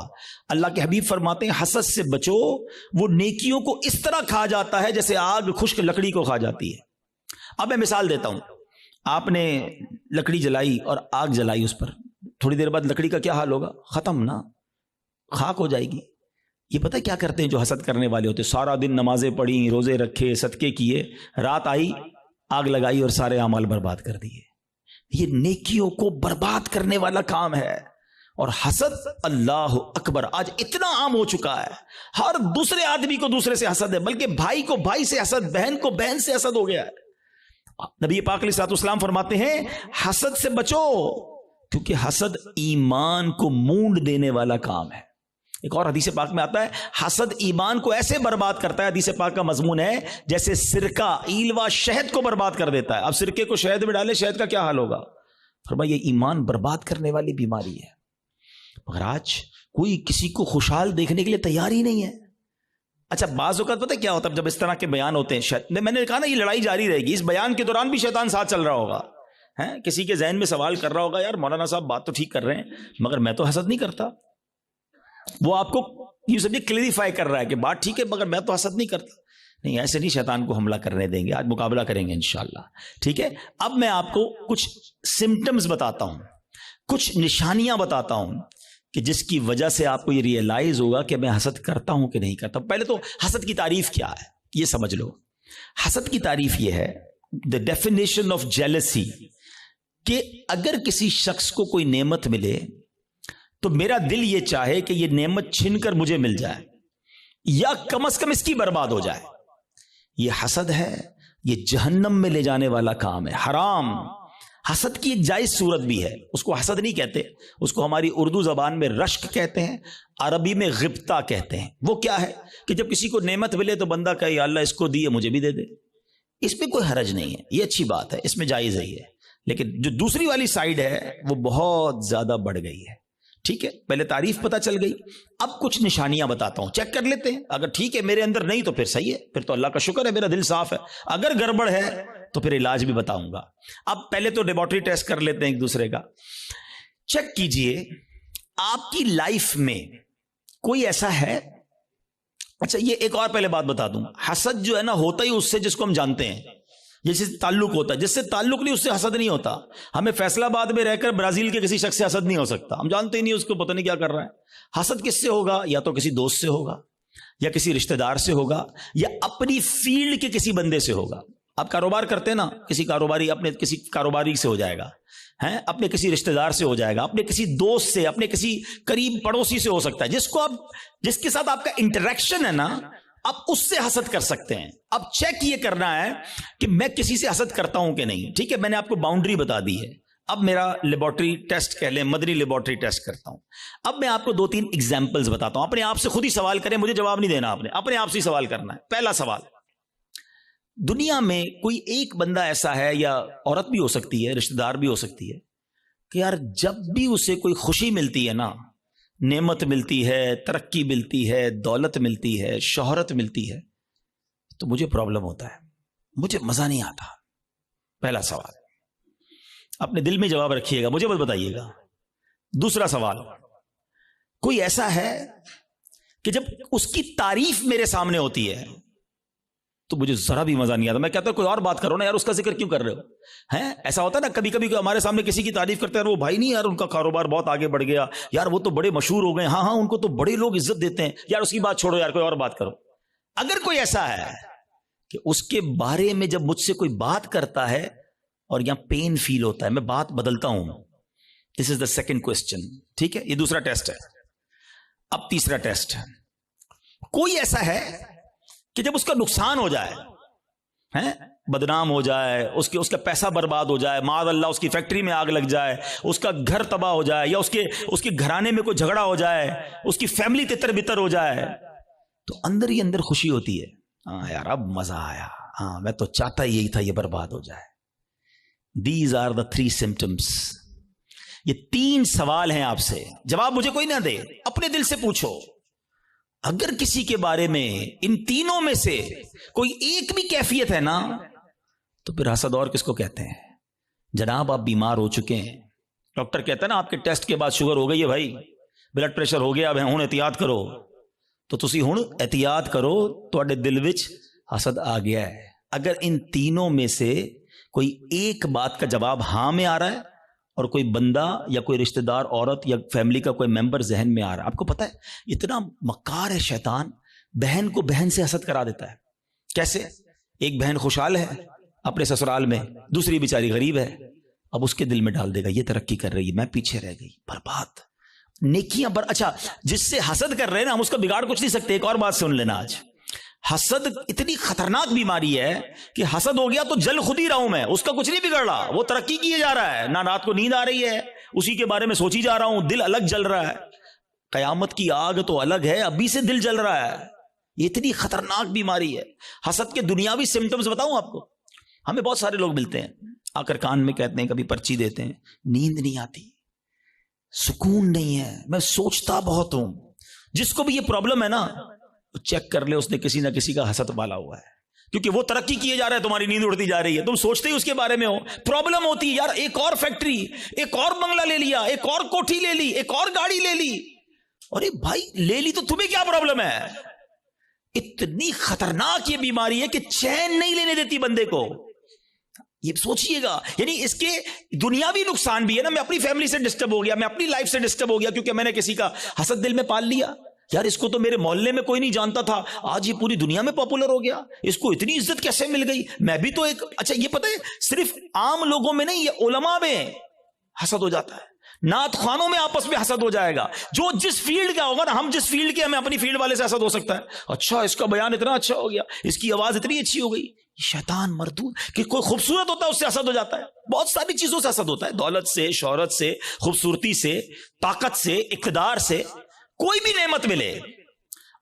اللہ کے حبیب فرماتے ہیں حسد سے بچو، وہ نیکیوں کو اس طرح کھا جاتا ہے جیسے آگ خشک لکڑی کو کھا جاتی ہے. اب میں مثال دیتا ہوں. آپ نے لکڑی جلائی اور آگ جلائی اس پر، تھوڑی دیر بعد لکڑی کا کیا حال ہوگا؟ ختم نا، خاک ہو جائے گی. یہ پتہ کیا کرتے ہیں جو حسد کرنے والے ہوتے؟ سارا دن نمازیں پڑھی، روزے رکھے، صدقے کیے، رات آئی آگ لگائی اور سارے اعمال برباد کر دیے. یہ نیکیوں کو برباد کرنے والا کام ہے. اور حسد، اللہ اکبر، آج اتنا عام ہو چکا ہے، ہر دوسرے آدمی کو دوسرے سے حسد ہے، بلکہ بھائی کو بھائی سے حسد، بہن کو بہن سے حسد ہو گیا ہے. نبی پاک علیہ الصلوۃ والسلام فرماتے ہیں حسد سے بچو، کیونکہ حسد ایمان کو مونڈ دینے والا کام ہے. ایک اور حدیث پاک میں آتا ہے حسد ایمان کو ایسے برباد کرتا ہے، حدیث پاک کا مضمون ہے جیسے سرکہ ایلوا شہد کو برباد کر دیتا ہے. اب سرکے کو شہد میں ڈالے، شہد کا کیا حال ہوگا؟ فرمایا یہ ایمان برباد کرنے والی بیماری ہے. مگر آج کوئی کسی کو خوشحال دیکھنے کے لیے تیار ہی نہیں ہے. اچھا بعض اوقات پتہ کیا ہوتا ہے جب اس طرح کے بیان ہوتے ہیں، میں نے کہا نا یہ لڑائی جاری رہے گی، اس بیان کے دوران بھی شیطان ساتھ چل رہا ہوگا. کسی کے ذہن میں سوال کر رہا ہوگا یار مولانا صاحب بات تو ٹھیک کر رہے ہیں مگر میں تو حسد نہیں کرتا. وہ آپ کو یہ سمجھے کلیریفائی کر رہا ہے کہ بات ٹھیک ہے مگر میں تو حسد نہیں کرتا. نہیں، ایسے نہیں شیطان کو حملہ کرنے دیں گے، آج مقابلہ کریں گے انشاءاللہ. ٹھیک ہے، اب میں آپ کو کچھ سمٹمز بتاتا ہوں، کچھ نشانیاں بتاتا ہوں کہ جس کی وجہ سے آپ کو یہ ریئلائز ہوگا کہ میں حسد کرتا ہوں کہ نہیں کرتا. پہلے تو حسد کی تعریف کیا ہے یہ سمجھ لو. حسد کی تعریف یہ ہے، the definition of jealousy، کہ اگر کسی شخص کو کوئی نعمت ملے تو میرا دل یہ چاہے کہ یہ نعمت چھن کر مجھے مل جائے یا کم از کم اس کی برباد ہو جائے. یہ حسد ہے، یہ جہنم میں لے جانے والا کام ہے، حرام. حسد کی ایک جائز صورت بھی ہے، اس کو حسد نہیں کہتے، اس کو ہماری اردو زبان میں رشک کہتے ہیں، عربی میں غبطہ کہتے ہیں. وہ کیا ہے کہ جب کسی کو نعمت ملے تو بندہ کہے یا اللہ اس کو دیے مجھے بھی دے دے. اس پہ کوئی حرج نہیں ہے، یہ اچھی بات ہے، اس میں جائز ہے یہ. لیکن جو دوسری والی سائیڈ ہے وہ بہت زیادہ بڑھ گئی ہے. ٹھیک ہے، پہلے تعریف پتہ چل گئی، اب کچھ نشانیاں بتاتا ہوں، چیک کر لیتے ہیں. اگر ٹھیک ہے میرے اندر نہیں تو پھر صحیح ہے، پھر تو اللہ کا شکر ہے میرا دل صاف ہے. اگر گڑبڑ ہے تو پھر علاج بھی بتاؤں گا. اب پہلے تو لیبارٹری ٹیسٹ کر لیتے ہیں ایک دوسرے کا. چیک کیجئے آپ کی لائف میں کوئی ایسا ہے. اچھا یہ ایک اور پہلے بات بتا دوں، حسد جو ہے نا ہوتا ہی اس سے جس کو ہم جانتے ہیں، جس سے تعلق ہوتا ہے. جس سے تعلق نہیں اس سے حسد نہیں ہوتا. ہمیں فیصلہ آباد میں رہ کر برازیل کے کسی شخص سے حسد نہیں ہو سکتا، ہم جانتے ہی نہیں اس کو، پتہ نہیں کیا کر رہا ہے. حسد کس سے ہوگا؟ یا تو کسی دوست سے ہوگا، یا کسی رشتہ دار سے ہوگا، یا اپنی فیلڈ کے کسی بندے سے ہوگا. آپ کاروبار کرتے ہیں نا، کسی کاروباری اپنے کسی کاروباری سے ہو جائے گا، اپنے کسی رشتہ دار سے ہو جائے گا، اپنے کسی دوست سے، اپنے کسی قریب پڑوسی سے ہو سکتا ہے، جس کے ساتھ آپ کا انٹریکشن ہے نا، آپ اس سے حسد کر سکتے ہیں. اب چیک یہ کرنا ہے کہ میں کسی سے حسد کرتا ہوں کہ نہیں. ٹھیک ہے، میں نے آپ کو باؤنڈری بتا دی ہے. اب میرا لیبارٹری ٹیسٹ کہہ لیں، مدنی لیبارٹری ٹیسٹ کرتا ہوں. اب میں آپ کو 2-3 ایگزامپلز بتاتا ہوں. اپنے آپ سے خود ہی سوال کریں، مجھے جواب نہیں دینا، آپ نے اپنے آپ سے ہی سوال کرنا ہے. پہلا سوال، دنیا میں کوئی ایک بندہ ایسا ہے، یا عورت بھی ہو سکتی ہے، رشتہ دار بھی ہو سکتی ہے، کہ یار جب بھی اسے کوئی خوشی ملتی ہے نا، نعمت ملتی ہے، ترقی ملتی ہے، دولت ملتی ہے، شہرت ملتی ہے، تو مجھے پرابلم ہوتا ہے، مجھے مزہ نہیں آتا. پہلا سوال اپنے دل میں جواب رکھیے گا، مجھے بس بتائیے گا. دوسرا سوال، کوئی ایسا ہے کہ جب اس کی تعریف میرے سامنے ہوتی ہے تو مجھے ذرا بھی مزہ نہیں آتا. میں کہتا ہوں کوئی اور بات کرو نا یار، اس کا ذکر کیوں کر رہے ہو؟ ایسا ہوتا ہے نا کبھی کبھی ہمارے سامنے کسی کی تعریف کرتے ہیں، وہ بھائی نہیں یار ان کا کاروبار بہت آگے بڑھ گیا، یار وہ تو بڑے مشہور ہو گئے، ہاں ان کو تو بڑے لوگ عزت دیتے ہیں، یار اس کی بات چھوڑو، یار کوئی اور بات کرو. اگر کوئی ایسا ہے کہ اس کے بارے میں جب مجھ سے کوئی بات کرتا ہے اور یہاں پین فیل ہوتا ہے، میں بات بدلتا ہوں. دس از دا سیکنڈ کوسچن. ٹھیک ہے، یہ دوسرا ٹیسٹ ہے. اب تیسرا ٹیسٹ ہے، کوئی ایسا ہے کہ جب اس کا نقصان ہو جائے، بدنام ہو جائے، اس کا پیسہ برباد ہو جائے، معاذ اللہ اس کی فیکٹری میں آگ لگ جائے، اس کا گھر تباہ ہو جائے، یا اس کے گھرانے میں کوئی جھگڑا ہو جائے، اس کی فیملی تتر بتر ہو جائے، تو اندر ہی اندر خوشی ہوتی ہے، ہاں یار اب مزہ آیا، ہاں میں تو چاہتا یہی تھا یہ برباد ہو جائے. These are the 3 symptoms. یہ 3 سوال ہیں آپ سے، جواب مجھے کوئی نہ دے، اپنے دل سے پوچھو. اگر کسی کے بارے میں ان تینوں میں سے کوئی ایک بھی کیفیت ہے نا، تو پھر حسد اور کس کو کہتے ہیں؟ جناب آپ بیمار ہو چکے ہیں, ڈاکٹر کہتا ہے نا آپ کے ٹیسٹ کے بعد شوگر ہو گئی ہے بھائی, بلڈ پریشر ہو گیا, اب ہن احتیاط کرو, تو تسی ہن احتیاط کرو, تواڈے دل وچ حسد آ گیا ہے. اگر ان تینوں میں سے کوئی ایک بات کا جواب ہاں میں آ رہا ہے اور کوئی بندہ یا کوئی رشتہ دار عورت یا فیملی کا کوئی ممبر ذہن میں آ رہا ہے, آپ کو پتہ ہے اتنا مکار ہے شیطان, بہن کو بہن سے حسد کرا دیتا ہے. کیسے؟ ایک بہن خوشحال ہے اپنے سسرال میں, دوسری بیچاری غریب ہے, اب اس کے دل میں ڈال دے گا یہ ترقی کر رہی ہے, میں پیچھے رہ گئی, برباد. نیکیاں اچھا جس سے حسد کر رہے ہیں نا ہم اس کا بگاڑ کچھ نہیں سکتے. ایک اور بات سن لینا, آج حسد اتنی خطرناک بیماری ہے کہ حسد ہو گیا تو جل خود ہی رہا ہوں میں, اس کا کچھ نہیں بگڑ رہا, وہ ترقی کیے جا رہا ہے, نہ رات کو نیند آ رہی ہے, اسی کے بارے میں سوچی جا رہا ہوں, دل الگ جل رہا ہے. قیامت کی آگ تو الگ ہے, ابھی سے دل جل رہا ہے. یہ اتنی خطرناک بیماری ہے. حسد کے دنیاوی سمٹمز بتاؤں آپ کو, ہمیں بہت سارے لوگ ملتے ہیں آ کر کان میں کہتے ہیں, کبھی پرچی دیتے ہیں, نیند نہیں آتی, سکون نہیں ہے, میں سوچتا بہت ہوں. جس کو بھی یہ پرابلم ہے نا چیک کر لے, اس نے کسی نہ کسی کا حسد پالا ہوا ہے, کیونکہ وہ ترقی کیے جا رہا ہے, تمہاری نیند اڑتی جا رہی ہے, تم سوچتے ہی اس کے بارے میں ہو. پرابلم ہوتی ہے یار, ایک اور فیکٹری, ایک اور بنگلہ لے لیا, ایک اور کوٹھی لے لی, ایک اور گاڑی لے لی. ارے بھائی لے لی تو تمہیں کیا پرابلم ہے؟ اتنی خطرناک یہ بیماری ہے کہ چین نہیں لینے دیتی بندے کو. یہ سوچئے گا, یعنی اس کے دنیاوی نقصان بھی ہے نا, میں اپنی فیملی سے ڈسٹرب ہو گیا, میں اپنی لائف سے ڈسٹرب ہو گیا کیونکہ میں نے کسی کا حسد دل میں پال لیا. یار اس کو تو میرے محلے میں کوئی نہیں جانتا تھا, آج یہ پوری دنیا میں پاپولر ہو گیا, اس کو اتنی عزت کیسے مل گئی, میں بھی تو ایک. اچھا یہ پتہ ہے صرف عام لوگوں میں نہیں, یہ علماء میں حسد ہو جاتا ہے, نعت خوانوں میں آپس میں حسد ہو جائے گا. جو جس فیلڈ کا ہوگا نا, ہم جس فیلڈ کے, ہمیں اپنی فیلڈ والے سے حسد ہو سکتا ہے. اچھا اس کا بیان اتنا اچھا ہو گیا, اس کی آواز اتنی اچھی ہو گئی. شیطان مردود, کہ کوئی خوبصورت ہوتا ہے اس سے حسد ہو جاتا ہے, بہت ساری چیزوں سے حسد ہوتا ہے, دولت سے, شہرت سے, خوبصورتی سے, طاقت سے, اقتدار سے, کوئی بھی نعمت ملے.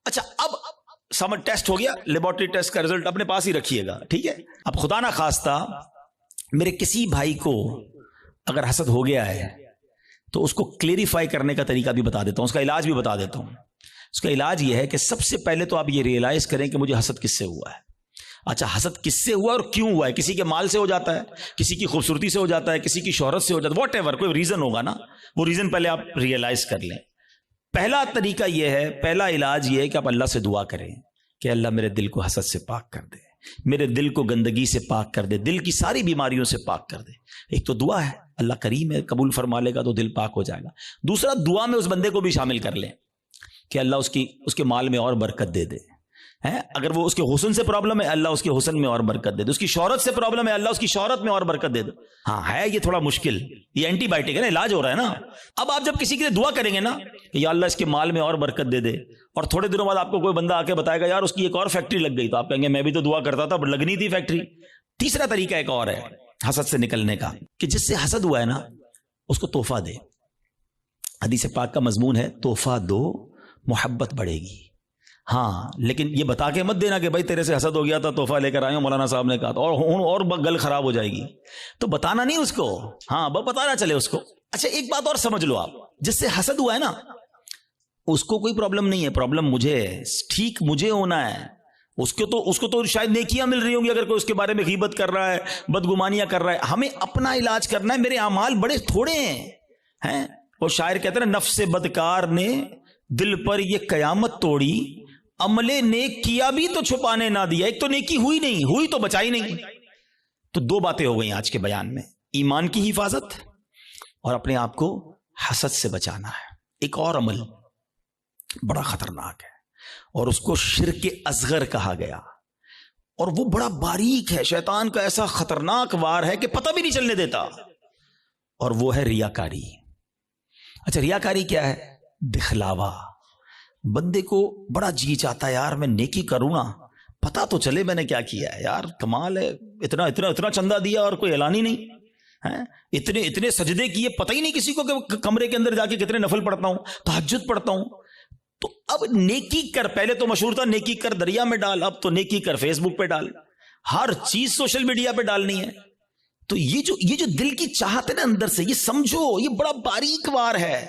اچھا اب سمر ٹیسٹ ہو گیا, لیبورٹری ٹیسٹ کا رزلٹ اپنے پاس ہی رکھیے گا, ٹھیک ہے. اب خدا نہ خواستہ میرے کسی بھائی کو اگر حسد ہو گیا ہے تو اس کو کلیریفائی کرنے کا طریقہ بھی بتا دیتا ہوں, اس کا علاج بھی بتا دیتا ہوں. اس کا علاج یہ ہے کہ سب سے پہلے تو آپ یہ ریئلائز کریں کہ مجھے حسد کس سے ہوا ہے. اچھا حسد کس سے ہوا اور کیوں ہوا ہے؟ کسی کے مال سے ہو جاتا ہے, کسی کی خوبصورتی سے ہو جاتا ہے, کسی کی شہرت سے ہو جاتا ہے, واٹ ایور, کوئی ریزن ہوگا نا, وہ ریزن پہلے آپ ریئلائز کر لیں. پہلا طریقہ یہ ہے, پہلا علاج یہ ہے کہ آپ اللہ سے دعا کریں کہ اللہ میرے دل کو حسد سے پاک کر دے, میرے دل کو گندگی سے پاک کر دے, دل کی ساری بیماریوں سے پاک کر دے. ایک تو دعا ہے, اللہ کریم ہے, قبول فرما لے گا تو دل پاک ہو جائے گا. دوسرا دعا میں اس بندے کو بھی شامل کر لیں کہ اللہ اس کے مال میں اور برکت دے دے. اگر وہ اس کے حسن سے پرابلم ہے, اللہ اس کے حسن میں اور برکت دے دے. اس کی شہرت سے پرابلم ہے, اللہ اس کی شہرت میں اور برکت دے دے. ہاں ہے یہ تھوڑا مشکل, یہ اینٹی بائیوٹک ہے نا, علاج ہو رہا ہے نا. اب آپ جب کسی کے لیے دعا کریں گے نا کہ یا اللہ اس کے مال میں اور برکت دے دے, اور تھوڑے دنوں بعد آپ کو کوئی بندہ آ کے بتائے گا یار اس کی ایک اور فیکٹری لگ گئی, تو آپ کہیں گے میں بھی تو دعا کرتا تھا لگنی تھی فیکٹری. تیسرا طریقہ ایک اور ہے حسد سے نکلنے کا, کہ جس سے حسد ہوا ہے نا اس کو تحفہ دے. حدیث پاک کا مضمون ہے تحفہ دو محبت بڑھے گی. ہاں لیکن یہ بتا کے مت دینا کہ بھائی تیرے سے حسد ہو گیا تھا تحفہ لے کر آئے ہوں, مولانا صاحب نے کہا تھا, اور گل خراب ہو جائے گی. تو بتانا نہیں اس کو, ہاں بتانا چلے اس کو. اچھا ایک بات اور سمجھ لو آپ, جس سے حسد ہوا ہے نا اس کو کوئی پرابلم نہیں ہے, پرابلم مجھے ہے, ٹھیک مجھے ہونا ہے. اس کو تو شاید نیکیاں مل رہی ہوں گی اگر کوئی اس کے بارے میں غیبت کر رہا ہے, بدگمانیاں کر رہا ہے. ہمیں اپنا علاج کرنا ہے, میرے اعمال بڑے تھوڑے ہیں. وہ شاعر کہتے ہیں نفس بدکار نے دل پر یہ قیامت توڑی, عمل نیک کیا بھی تو چھپانے نہ دیا. ایک تو نیکی ہوئی نہیں, ہوئی تو بچائی نہیں. تو دو باتیں ہو گئی آج کے بیان میں, ایمان کی حفاظت اور اپنے آپ کو حسد سے بچانا ہے. ایک اور عمل بڑا خطرناک ہے اور اس کو شرک اصغر کہا گیا, اور وہ بڑا باریک ہے, شیطان کا ایسا خطرناک وار ہے کہ پتہ بھی نہیں چلنے دیتا, اور وہ ہے ریاکاری. اچھا ریاکاری کیا ہے؟ دکھلاوا. بندے کو بڑا جی چاہتا ہے یار میں نیکی کروں نا, پتا تو چلے میں نے کیا کیا ہے, یار کمال ہے, اتنا اتنا اتنا چندہ دیا اور کوئی اعلان ہی نہیں, اتنے اتنے سجدے کیے, پتہ ہی نہیں کسی کو کہ کمرے کے اندر جا کے کتنے نفل پڑھتا ہوں, تہجد پڑھتا ہوں. تو اب نیکی کر, پہلے تو مشہور تھا نیکی کر دریا میں ڈال, اب تو نیکی کر فیس بک پہ ڈال, ہر چیز سوشل میڈیا پہ ڈالنی ہے. تو یہ جو دل کی چاہت ہے نا اندر سے, یہ سمجھو یہ بڑا باریک وار ہے,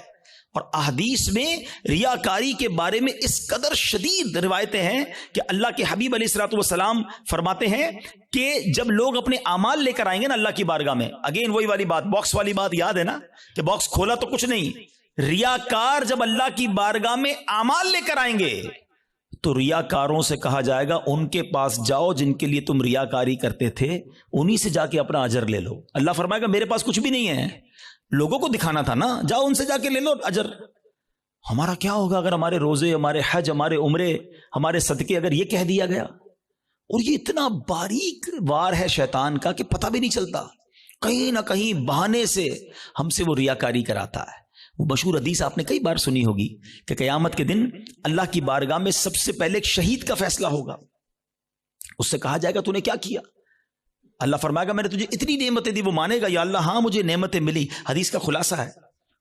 اور احادیث میں ریاکاری کے بارے میں اس قدر شدید روایتیں ہیں کہ اللہ کے حبیب علیہ الصلوۃ والسلام فرماتے ہیں کہ جب لوگ اپنے اعمال لے کر آئیں گے نا اللہ کی بارگاہ میں، اگین وہی والی بات، باکس والی بات یاد ہے نا کہ باکس کھولا تو کچھ نہیں، ریاکار جب اللہ کی بارگاہ میں اعمال لے کر آئیں گے تو ریاکاروں سے کہا جائے گا ان کے پاس جاؤ جن کے لیے تم ریاکاری کرتے تھے، انہی سے جا کے اپنا اجر لے لو۔ اللہ فرمائے گا میرے پاس کچھ بھی نہیں ہے، لوگوں کو دکھانا تھا نا، جاؤ ان سے جا کے لے لو اجر۔ ہمارا کیا ہوگا اگر ہمارے روزے، ہمارے حج، ہمارے عمرے، ہمارے صدقے اگر یہ کہہ دیا گیا؟ اور یہ اتنا باریک وار ہے شیطان کا کہ پتہ بھی نہیں چلتا، کہیں نہ کہیں بہانے سے ہم سے وہ ریاکاری کراتا ہے۔ وہ مشہور حدیث آپ نے کئی بار سنی ہوگی کہ قیامت کے دن اللہ کی بارگاہ میں سب سے پہلے ایک شہید کا فیصلہ ہوگا، اس سے کہا جائے گا تو نے کیا کیا؟ اللہ فرمائے گا میں نے تجھے اتنی نعمتیں دی، وہ مانے گا یا اللہ ہاں مجھے نعمتیں ملی، حدیث کا خلاصہ ہے۔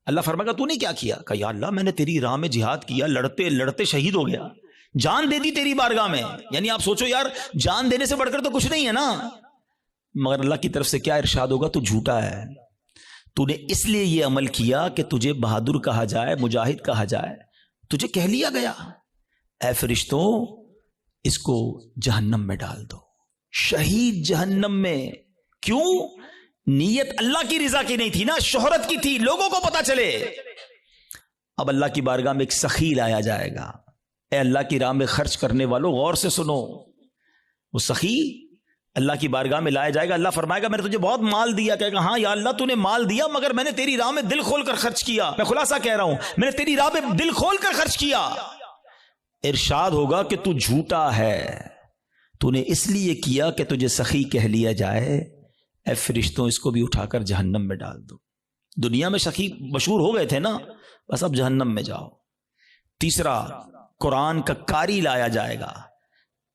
اللہ فرمائے گا تو نے کیا کیا؟ کہا یا اللہ میں نے تیری راہ میں جہاد کیا، لڑتے لڑتے شہید ہو گیا، جان دے دی تیری بارگاہ میں۔ یعنی آپ سوچو یار، جان دینے سے بڑھ کر تو کچھ نہیں ہے نا۔ مگر اللہ کی طرف سے کیا ارشاد ہوگا؟ تو جھوٹا ہے، تو نے اس لیے یہ عمل کیا کہ تجھے بہادر کہا جائے، مجاہد کہا جائے، تجھے کہہ لیا گیا۔ اے فرشتوں اس کو جہنم میں ڈال دو، شہید جہنم میں۔ کیوں؟ نیت اللہ کی رضا کی نہیں تھی نا، شہرت کی تھی، لوگوں کو پتا چلے۔ اب اللہ کی بارگاہ میں ایک سخی لایا جائے گا۔ اے اللہ کی راہ میں خرچ کرنے والوں غور سے سنو، وہ سخی اللہ کی بارگاہ میں لایا جائے گا۔ اللہ فرمائے گا میں نے تجھے بہت مال دیا، کہے گا ہاں یا اللہ تو نے مال دیا مگر میں نے تیری راہ میں دل کھول کر خرچ کیا۔ میں خلاصہ کہہ رہا ہوں، میں نے تیری راہ میں دل کھول کر خرچ کیا۔ ارشاد ہوگا کہ تو جھوٹا ہے، تو نے اس لیے کیا کہ تجھے سخی کہہ لیا جائے۔ اے فرشتوں اس کو بھی اٹھا کر جہنم میں ڈال دو۔ دنیا میں سخی مشہور ہو گئے تھے نا، بس اب جہنم میں جاؤ۔ تیسرا، قرآن کا قاری لایا جائے گا،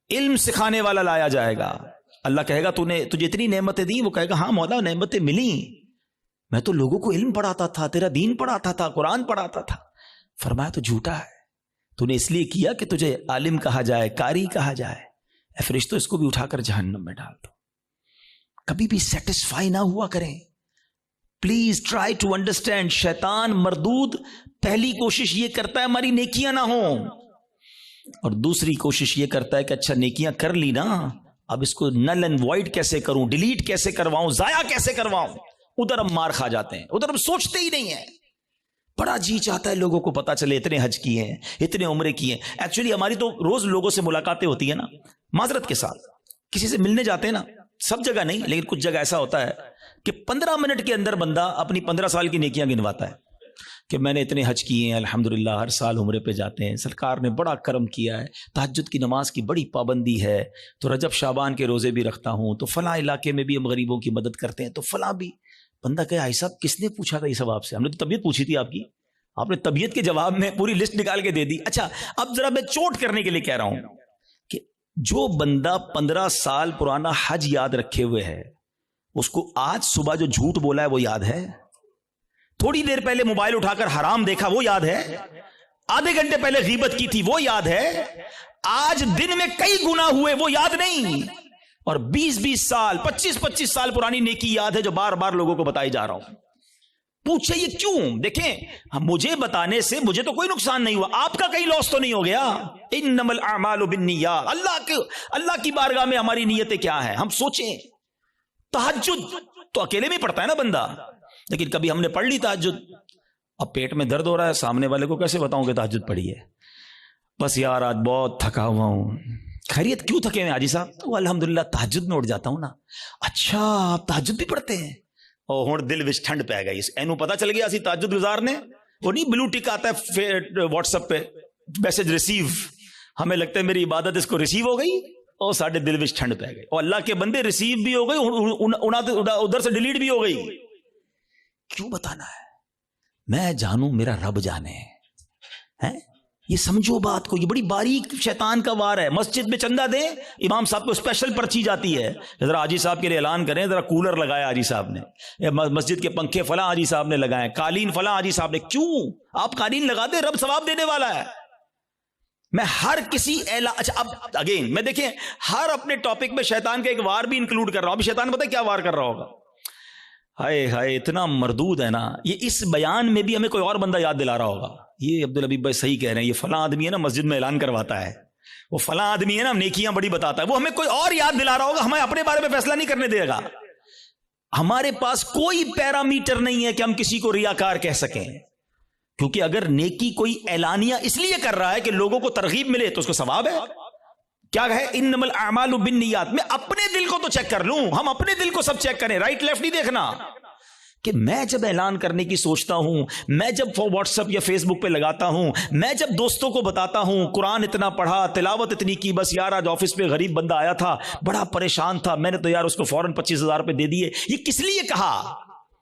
علم سکھانے والا لایا جائے گا۔ اللہ کہے گا تجھے اتنی نعمتیں دی، وہ کہے گا ہاں مولا نعمتیں ملی، میں تو لوگوں کو علم پڑھاتا تھا، تیرا دین پڑھاتا تھا، قرآن پڑھاتا تھا۔ فرمایا تو جھوٹا ہے، تو نے اس لیے کیا کہ تجھے عالم کہا جائے، قاری کہا جائے۔ اے فرشتوں اس کو بھی اٹھا کر جہنم میں ڈال دو۔ کبھی بھی سیٹسفائی نہ ہوا کریں، پلیز ٹرائی ٹو انڈرسٹینڈ۔ شیطان مردود پہلی کوشش یہ کرتا ہے ہماری نیکیاں نہ ہوں، اور دوسری کوشش یہ کرتا ہے کہ اچھا نیکیاں کر لی نا، اب اس کو نل اینڈ وائڈ کیسے کروں، ڈیلیٹ کیسے کرواؤں، ضائع کیسے کرواؤں۔ ادھر ہم مار کھا جاتے ہیں، ادھر ہم سوچتے ہی نہیں ہیں۔ بڑا جی چاہتا ہے لوگوں کو پتا چلے اتنے حج کیے ہیں، اتنے عمرے کیے ہیں۔ ایکچولی ہماری تو روز لوگوں سے ملاقاتیں ہوتی ہیں نا، معذرت کے ساتھ کسی سے ملنے جاتے ہیں نا، سب جگہ نہیں لیکن کچھ جگہ ایسا ہوتا ہے کہ 15 منٹ کے اندر بندہ اپنی 15 سال کی نیکیاں گنواتا ہے کہ میں نے اتنے حج کیے ہیں، الحمدللہ ہر سال عمرے پہ جاتے ہیں، سرکار نے بڑا کرم کیا ہے، تہجد کی نماز کی بڑی پابندی ہے، تو رجب شعبان کے روزے بھی رکھتا ہوں، تو فلاں علاقے میں بھی ہم غریبوں کی مدد کرتے ہیں، تو فلاں بھی۔ بندہ کہے بھائی صاحب کس نے پوچھا تھا یہ سب آپ سے؟ ہم نے تو طبیعت پوچھی تھی آپ کی، آپ نے طبیعت کے جواب میں پوری لسٹ نکال کے دے دی۔ اچھا اب ذرا میں چوٹ کرنے کے لیے کہہ رہا ہوں کہ جو بندہ 15 سال پرانا حج یاد رکھے ہوئے ہے، اس کو آج صبح جو جھوٹ بولا ہے وہ یاد ہے؟ تھوڑی دیر پہلے موبائل اٹھا کر حرام دیکھا وہ یاد ہے؟ آدھے گھنٹے پہلے غیبت کی تھی وہ یاد ہے؟ آج دن میں کئی گناہ ہوئے وہ یاد نہیں، اور 20 سال 25 سال پرانی نیکی یاد ہے جو بار بار لوگوں کو بتائی جا رہا ہوں۔ پوچھے یہ کیوں؟ دیکھیں مجھے بتانے سے مجھے تو کوئی نقصان نہیں ہوا، آپ کا کہیں لاس تو نہیں ہو گیا۔ انما الاعمال بالنیات، اللہ کی بارگاہ میں ہماری نیتیں کیا ہیں؟ ہم سوچیں۔ تہجد تو اکیلے میں پڑھتا ہے نا بندہ، لیکن کبھی ہم نے پڑھ لی تہجد، اب پیٹ میں درد ہو رہا ہے، سامنے والے کو کیسے بتاؤں کہ تہجد پڑھی ہے؟ بس یار آج بہت تھکا ہوا ہوں۔ خیریت کیوں تھکے ہیں حاجی صاحب؟ تو الحمدللہ تہجد میں اٹھ جاتا ہوں نا۔ اچھا آپ تہجد بھی پڑھتے ہیں؟ اور ہوں دل وچ ٹھنڈ پہ گئی، اینو پتا چل گیا اسی تہجد گزار نے، وہ نہیں بلو ٹک آتا ہے واٹس ایپ پہ میسج ریسیو، ہمیں لگتا ہے میری عبادت اس کو ریسیو ہو گئی، اور ساڑھے دل وچ ٹھنڈ پہ گئی، اور اللہ کے بندے ریسیو بھی ہو گئی، ادھر سے ڈیلیٹ بھی ہو گئی۔ کیوں بتانا ہے؟ میں جانوں میرا رب جانے ہے۔ یہ سمجھو بات کو، یہ بڑی باریک شیطان کا وار ہے۔ مسجد میں چندہ دیں، امام صاحب کو اسپیشل پرچی جاتی ہے، ذرا حاجی صاحب کے لیے اعلان کریں، ذرا کولر لگایا حاجی صاحب نے، مسجد کے پنکھے فلاں حاجی صاحب نے لگائے، قالین فلاں حاجی صاحب نے۔ کیوں؟ آپ قالین لگا دیں، رب ثواب دینے والا ہے۔ میں ہر کسی اچھا اب اگین میں دیکھیں ہر اپنے ٹاپک میں شیطان کا ایک وار بھی انکلوڈ کر رہا ہوں۔ ابھی شیطان پتہ کیا وار کر رہا ہوگا؟ ہائے ہائے اتنا مردود ہے نا یہ. اس بیان میں بھی ہمیں کوئی اور بندہ یاد دلا رہا ہوگا, یہ عبدالحبیب بھائی صحیح کہہ رہے ہیں, یہ فلاں آدمی ہے نا مسجد میں اعلان کرواتا ہے, وہ فلاں آدمی ہے نا نیکیاں بڑی بتاتا ہے, وہ ہمیں کوئی اور یاد دلا رہا ہوگا, ہمیں اپنے بارے میں فیصلہ نہیں کرنے دے گا. ہمارے پاس کوئی پیرامیٹر نہیں ہے کہ ہم کسی کو ریاکار کہہ سکیں, کیونکہ اگر نیکی کوئی اعلانیہ اس لیے کر رہا ہے کہ لوگوں کو ترغیب ملے تو اس کو ثواب ہے. کیا ہے انما الاعمال بالنیات, میں اپنے دل کو تو چیک کر لوں, ہم اپنے دل کو سب چیک کریں, رائٹ لیفٹ نہیں دیکھنا. کہ میں جب اعلان کرنے کی سوچتا ہوں, میں جب واٹس ایپ یا فیس بک پہ لگاتا ہوں, میں جب دوستوں کو بتاتا ہوں قرآن اتنا پڑھا, تلاوت اتنی کی, بس یار آج آفس پہ غریب بندہ آیا تھا بڑا پریشان تھا, میں نے تو یار اس کو فوراً 25,000 روپے دے دیے, یہ کس لیے کہا؟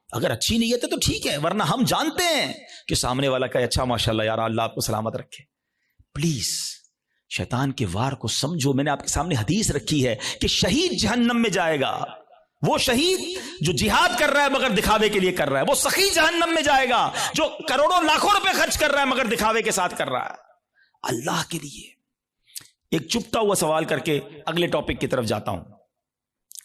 اگر اچھی نیت ہے تو ٹھیک ہے, ورنہ ہم جانتے ہیں کہ سامنے والا کا اچھا ماشاءاللہ یار اللہ آپ کو سلامت رکھے. پلیز شیطان کے وار کو سمجھو. میں نے آپ کے سامنے حدیث رکھی ہے کہ شہید جہنم میں جائے گا, وہ شہید جو جہاد کر رہا ہے مگر دکھاوے کے لیے کر رہا ہے, وہ سخی جہنم میں جائے گا جو کروڑوں لاکھوں روپے خرچ کر رہا ہے مگر دکھاوے کے ساتھ کر رہا ہے اللہ کے لیے. ایک چپتا ہوا سوال کر کے اگلے ٹاپک کی طرف جاتا ہوں.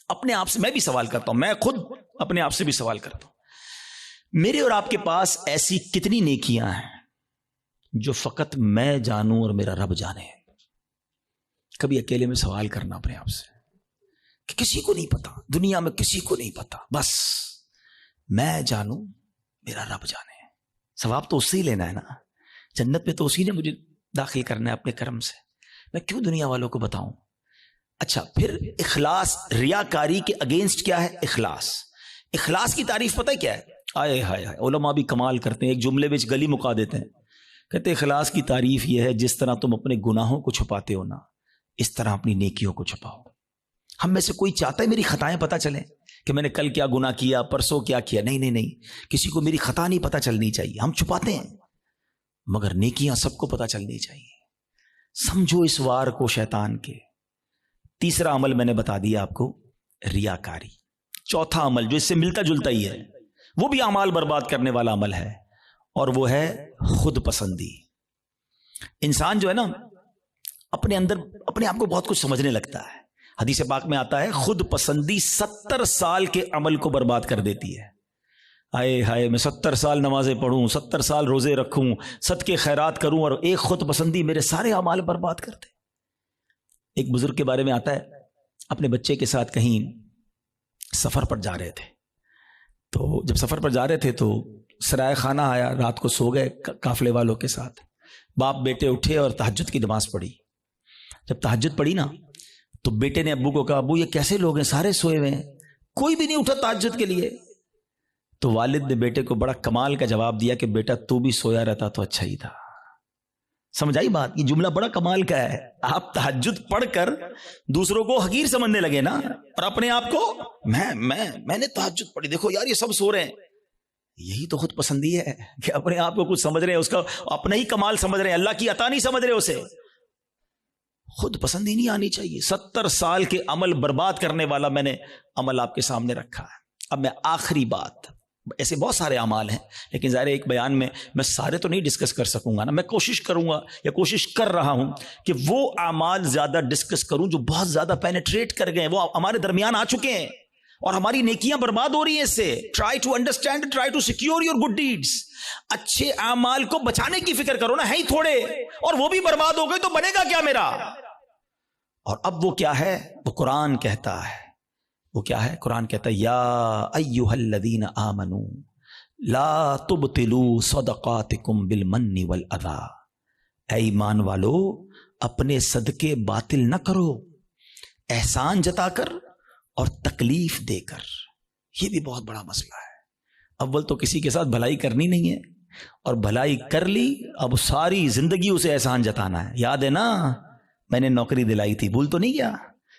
اپنے آپ سے میں بھی سوال کرتا ہوں, میں خود اپنے آپ سے بھی سوال کرتا ہوں, میرے اور آپ کے پاس ایسی کتنی نیکیاں ہیں جو فقط میں جانوں اور میرا رب جانے؟ کبھی اکیلے میں سوال کرنا اپنے آپ سے کہ کسی کو نہیں پتا, دنیا میں کسی کو نہیں پتا, بس میں جانوں میرا رب جانے. ثواب تو اس سے ہی لینا ہے نا, جنت میں تو اسی نے مجھے داخل کرنا ہے اپنے کرم سے, میں کیوں دنیا والوں کو بتاؤں؟ اچھا پھر اخلاص, ریاکاری کے اگینسٹ کیا ہے اخلاص. اخلاص کی تعریف پتہ ہے کیا ہے؟ آئے ہائے ہائے, علماء بھی کمال کرتے ہیں, ایک جملے میں گلی مکا دیتے ہیں, کہتے ہیں اخلاص کی تعریف یہ ہے جس طرح تم اپنے گناہوں کو چھپاتے ہو نا, اس طرح اپنی نیکیوں کو چھپاؤ. ہم میں سے کوئی چاہتا ہے میری خطائیں پتہ چلیں کہ میں نے کل کیا گناہ کیا, پرسوں کیا کیا؟ نہیں نہیں نہیں, کسی کو میری خطا نہیں پتہ چلنی چاہیے, ہم چھپاتے ہیں, مگر نیکیاں سب کو پتہ چلنی چاہیے. سمجھو اس وار کو شیطان کے. تیسرا عمل میں نے بتا دیا آپ کو, ریاکاری. چوتھا عمل جو اس سے ملتا جلتا ہی ہے, وہ بھی اعمال برباد کرنے والا عمل ہے, اور وہ ہے خود پسندی. انسان جو ہے نا اپنے اندر اپنے آپ کو بہت کچھ سمجھنے لگتا ہے. حدیث پاک میں آتا ہے خود پسندی 70 سال کے عمل کو برباد کر دیتی ہے. آئے ہائے, میں 70 سال نمازیں پڑھوں, 70 سال روزے رکھوں, صدقے خیرات کروں, اور ایک خود پسندی میرے سارے اعمال برباد کر دے. ایک بزرگ کے بارے میں آتا ہے, اپنے بچے کے ساتھ کہیں سفر پر جا رہے تھے, تو جب سفر پر جا رہے تھے تو سرائے خانہ آیا, رات کو سو گئے قافلے والوں کے ساتھ. باپ بیٹے اٹھے اور تہجد کی نماز پڑھی. جب تہجد پڑھی نا تو بیٹے نے ابو کو کہا, ابو یہ کیسے لوگ ہیں, سارے سوئے ہوئے ہیں, کوئی بھی نہیں اٹھا تہجد کے لیے. تو والد نے بیٹے کو بڑا کمال کا جواب دیا کہ بیٹا تو بھی سویا رہتا تو اچھا ہی تھا. سمجھ آئی بات؟ یہ جملہ بڑا کمال کا ہے. آپ تہجد پڑھ کر دوسروں کو حقیر سمجھنے لگے نا, اور اپنے آپ کو میں نے تہجد پڑھی, دیکھو یار یہ سب سو رہے ہیں. یہی تو خود پسندی ہے کہ اپنے آپ کو کچھ سمجھ رہے ہیں, اس کا اپنا ہی کمال سمجھ رہے ہیں, اللہ کی عطا نہیں سمجھ رہے اسے. خود پسندی نہیں آنی چاہیے. 70 سال کے عمل برباد کرنے والا میں نے عمل آپ کے سامنے رکھا ہے. اب میں آخری بات, ایسے بہت سارے اعمال ہیں لیکن ظاہر ایک بیان میں سارے تو نہیں ڈسکس کر سکوں گا نا. میں کوشش کروں گا یا کوشش کر رہا ہوں کہ وہ اعمال زیادہ ڈسکس کروں جو بہت زیادہ پینیٹریٹ کر گئے, وہ ہمارے درمیان آ چکے ہیں اور ہماری نیکیاں برباد ہو رہی ہیں اس سے. Try to understand, try to secure your good deeds. اچھے اعمال کو بچانے کی فکر کرو نا, ہے ہی تھوڑے, اور وہ بھی برباد ہو گئے تو بنے گا کیا میرا؟ اور اب وہ کیا ہے؟ وہ قرآن کہتا ہے, وہ کیا ہے؟ قرآن کہتا ہے یا ایھا الذین آمنوا لا تبطلوا صدقاتکم بالمن والاذی. اے ایمان والو اپنے صدقے باطل نہ کرو احسان جتا کر اور تکلیف دے کر. یہ بھی بہت بڑا مسئلہ ہے. اول تو کسی کے ساتھ بھلائی کرنی نہیں ہے, اور بھلائی کر لی اب ساری زندگی اسے احسان جتانا ہے. یاد ہے نا میں نے نوکری دلائی تھی, بھول تو نہیں گیا؟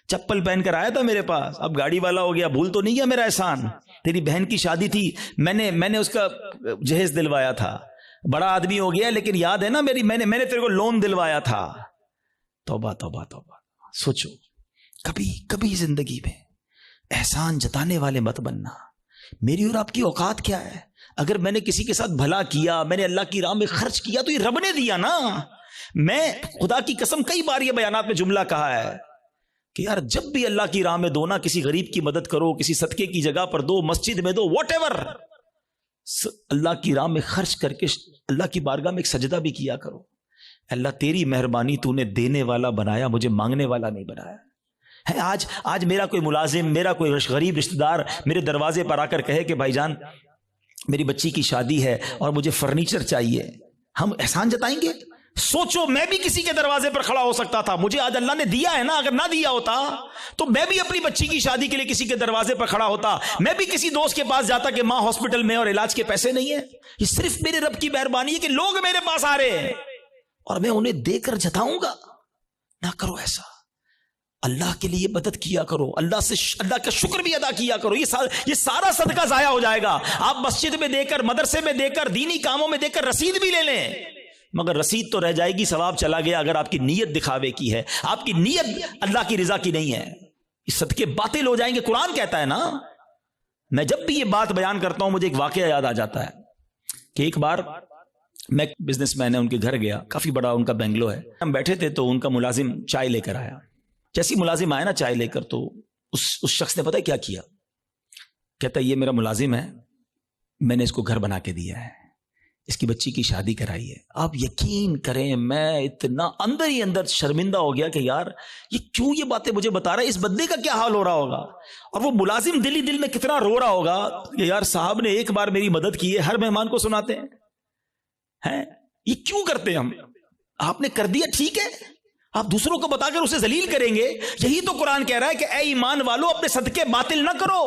چپل پہن کر آیا تھا میرے پاس, اب گاڑی والا ہو گیا, بھول تو نہیں گیا میرا احسان؟ تیری بہن کی شادی تھی, میں نے اس کا جہیز دلوایا تھا, بڑا آدمی ہو گیا لیکن یاد ہے نا میں نے تیرے کو لون دلوایا تھا. توبہ توبہ توبہ. سوچو کبھی زندگی میں احسان جتانے والے مت بننا. میری اور آپ کی اوقات کیا ہے؟ اگر میں نے کسی کے ساتھ بھلا کیا, میں نے اللہ کی راہ میں خرچ کیا تو یہ رب نے دیا نا. میں خدا کی قسم کئی بار یہ بیانات میں جملہ کہا ہے, کہ یار جب بھی اللہ کی راہ میں دو نا، کسی غریب کی مدد کرو، کسی صدقے کی جگہ پر دو، مسجد میں دو، واٹ ایور، اللہ کی راہ میں خرچ کر کے اللہ کی بارگاہ میں ایک سجدہ بھی کیا کرو. اللہ تیری مہربانی، تو نے دینے والا بنایا، مجھے مانگنے والا نہیں بنایا ہے. آج میرا کوئی ملازم، میرا کوئی غریب رشتہ دار میرے دروازے پر آ کر کہے کہ بھائی جان میری بچی کی شادی ہے اور مجھے فرنیچر چاہیے، ہم احسان جتائیں گے؟ سوچو میں بھی کسی کے دروازے پر کھڑا ہو سکتا تھا، مجھے آج اللہ نے دیا ہے نا، اگر نہ دیا ہوتا تو میں بھی اپنی بچی کی شادی کے لیے کسی کے دروازے پر کھڑا ہوتا، میں بھی کسی دوست کے پاس جاتا کہ ماں ہاسپٹل میں اور علاج کے پیسے نہیں ہیں. یہ صرف میرے رب کی مہربانی ہے کہ لوگ میرے پاس آ رہے ہیں اور میں انہیں دے کر جتاؤں گا. نہ کرو ایسا، اللہ کے لیے مدد کیا کرو، اللہ کا شکر بھی ادا کیا کرو. یہ سارا صدقہ ضائع ہو جائے گا. آپ مسجد میں دے کر، مدرسے میں دے کر، دینی کاموں میں دے کر رسید بھی لے لیں، مگر رسید تو رہ جائے گی، ثواب چلا گیا اگر آپ کی نیت دکھاوے کی ہے، آپ کی نیت اللہ کی رضا کی نہیں ہے. یہ صدقے باطل ہو جائیں گے. قرآن کہتا ہے نا. میں جب بھی یہ بات بیان کرتا ہوں مجھے ایک واقعہ یاد آ جاتا ہے کہ ایک بار میں بزنس مین ہے، ان کے گھر گیا، کافی بڑا ان کا بنگلو ہے. ہم بیٹھے تھے تو ان کا ملازم چائے لے کر آیا. جیسی ملازم آیا نا چائے لے کر، تو اس شخص نے پتہ ہے کیا کیا؟ کہتا ہے یہ میرا ملازم ہے، میں نے اس کو گھر بنا کے دیا ہے، اس کی بچی کی شادی کرائی ہے. آپ یقین کریں میں اتنا اندر ہی اندر شرمندہ ہو گیا کہ یار یہ کیوں یہ باتیں مجھے بتا رہا ہے، اس بندے کا کیا حال ہو رہا ہوگا، اور وہ ملازم دل ہی دل میں کتنا رو رہا ہوگا کہ یار صاحب نے ایک بار میری مدد کی ہے، ہر مہمان کو سناتے ہیں. یہ کیوں کرتے ہیں ہم؟ آپ نے کر دیا ٹھیک ہے، آپ دوسروں کو بتا کر اسے ذلیل کریں گے. یہی تو قرآن کہہ رہا ہے کہ اے ایمان والو اپنے صدقے باطل نہ کرو،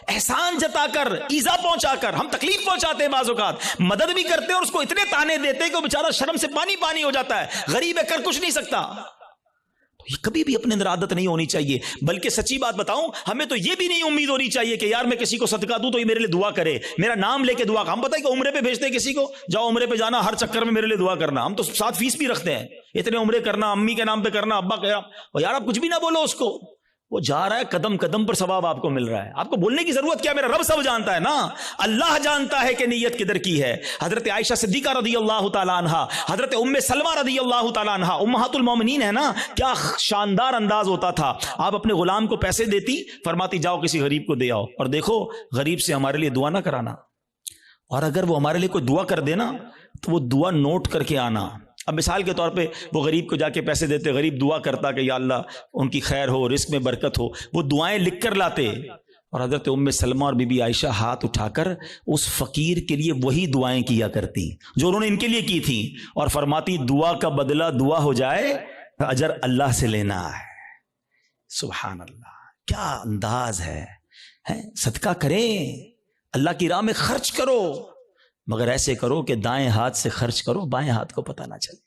احسان جتا کر، ایذا پہنچا کر. ہم تکلیف پہنچاتے ہیں بعض اوقات، مدد بھی کرتے ہیں اور اس کو اتنے تانے دیتے ہیں کہ وہ بیچارہ شرم سے پانی پانی ہو جاتا ہے، غریب ہے کر کچھ نہیں سکتا. یہ کبھی بھی اپنے اندر عادت نہیں ہونی چاہیے. بلکہ سچی بات بتاؤں، ہمیں تو یہ بھی نہیں امید ہونی چاہیے کہ یار میں کسی کو صدقہ دوں تو یہ میرے لیے دعا کرے، میرا نام لے کے دعا. ہم پتہ ہے کہ عمرے پہ بھیجتے ہیں کسی کو، جاؤ عمرے پہ جانا، ہر چکر میں میرے لیے دعا کرنا. ہم تو ساتھ فیس بھی رکھتے ہیں، اتنے عمرے کرنا، امی کے نام پہ کرنا، ابا کا. اور یار آپ کچھ بھی نہ بولو اس کو، وہ جا رہا ہے قدم قدم پر ثواب آپ کو مل رہا ہے. آپ کو بولنے کی ضرورت کیا؟ میرا رب سب جانتا ہے نا، اللہ جانتا ہے کہ نیت کدھر کی ہے. حضرت عائشہ صدیقہ رضی اللہ تعالی عنہا، حضرت ام سلمہ رضی اللہ تعالی عنہا، امہات المومنین ہے نا، کیا شاندار انداز ہوتا تھا. آپ اپنے غلام کو پیسے دیتی، فرماتی جاؤ کسی غریب کو دے آؤ، اور دیکھو غریب سے ہمارے لیے دعا نہ کرانا، اور اگر وہ ہمارے لیے کوئی دعا کر دینا تو وہ دعا نوٹ کر کے آنا. اب مثال کے طور پہ وہ غریب کو جا کے پیسے دیتے، غریب دعا کرتا کہ یا اللہ ان کی خیر ہو، رزق میں برکت ہو، وہ دعائیں لکھ کر لاتے. اور حضرت ام سلمہ اور بی بی عائشہ ہاتھ اٹھا کر اس فقیر کے لیے وہی دعائیں کیا کرتی جو انہوں نے ان کے لیے کی تھیں، اور فرماتی دعا کا بدلہ دعا ہو جائے، اجر اللہ سے لینا ہے. سبحان اللہ، کیا انداز ہے. صدقہ کریں، اللہ کی راہ میں خرچ کرو، مگر ایسے کرو کہ دائیں ہاتھ سے خرچ کرو، بائیں ہاتھ کو پتہ نہ چلے.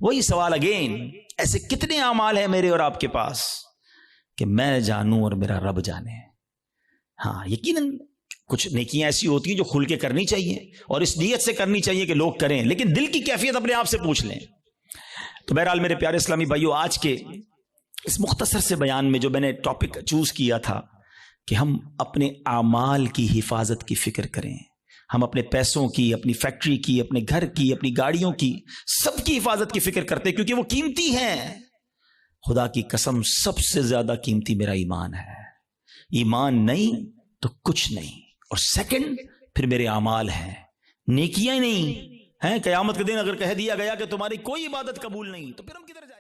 وہی سوال اگین، ایسے کتنے اعمال ہیں میرے اور آپ کے پاس کہ میں جانوں اور میرا رب جانے. ہاں یقیناً کچھ نیکیاں ایسی ہوتی ہیں جو کھل کے کرنی چاہیے اور اس نیت سے کرنی چاہیے کہ لوگ کریں، لیکن دل کی کیفیت اپنے آپ سے پوچھ لیں. تو بہرحال میرے پیارے اسلامی بھائیو، آج کے اس مختصر سے بیان میں جو میں نے ٹاپک چوز کیا تھا کہ ہم اپنے اعمال کی حفاظت کی فکر کریں. ہم اپنے پیسوں کی، اپنی فیکٹری کی، اپنے گھر کی، اپنی گاڑیوں کی، سب کی حفاظت کی فکر کرتے ہیں کیونکہ وہ قیمتی ہیں. خدا کی قسم سب سے زیادہ قیمتی میرا ایمان ہے. ایمان نہیں تو کچھ نہیں، اور سیکنڈ پھر میرے اعمال ہیں، نیکیاں نہیں ہیں. قیامت کے دن اگر کہہ دیا گیا کہ تمہاری کوئی عبادت قبول نہیں تو پھر ہم کدھر جائیں؟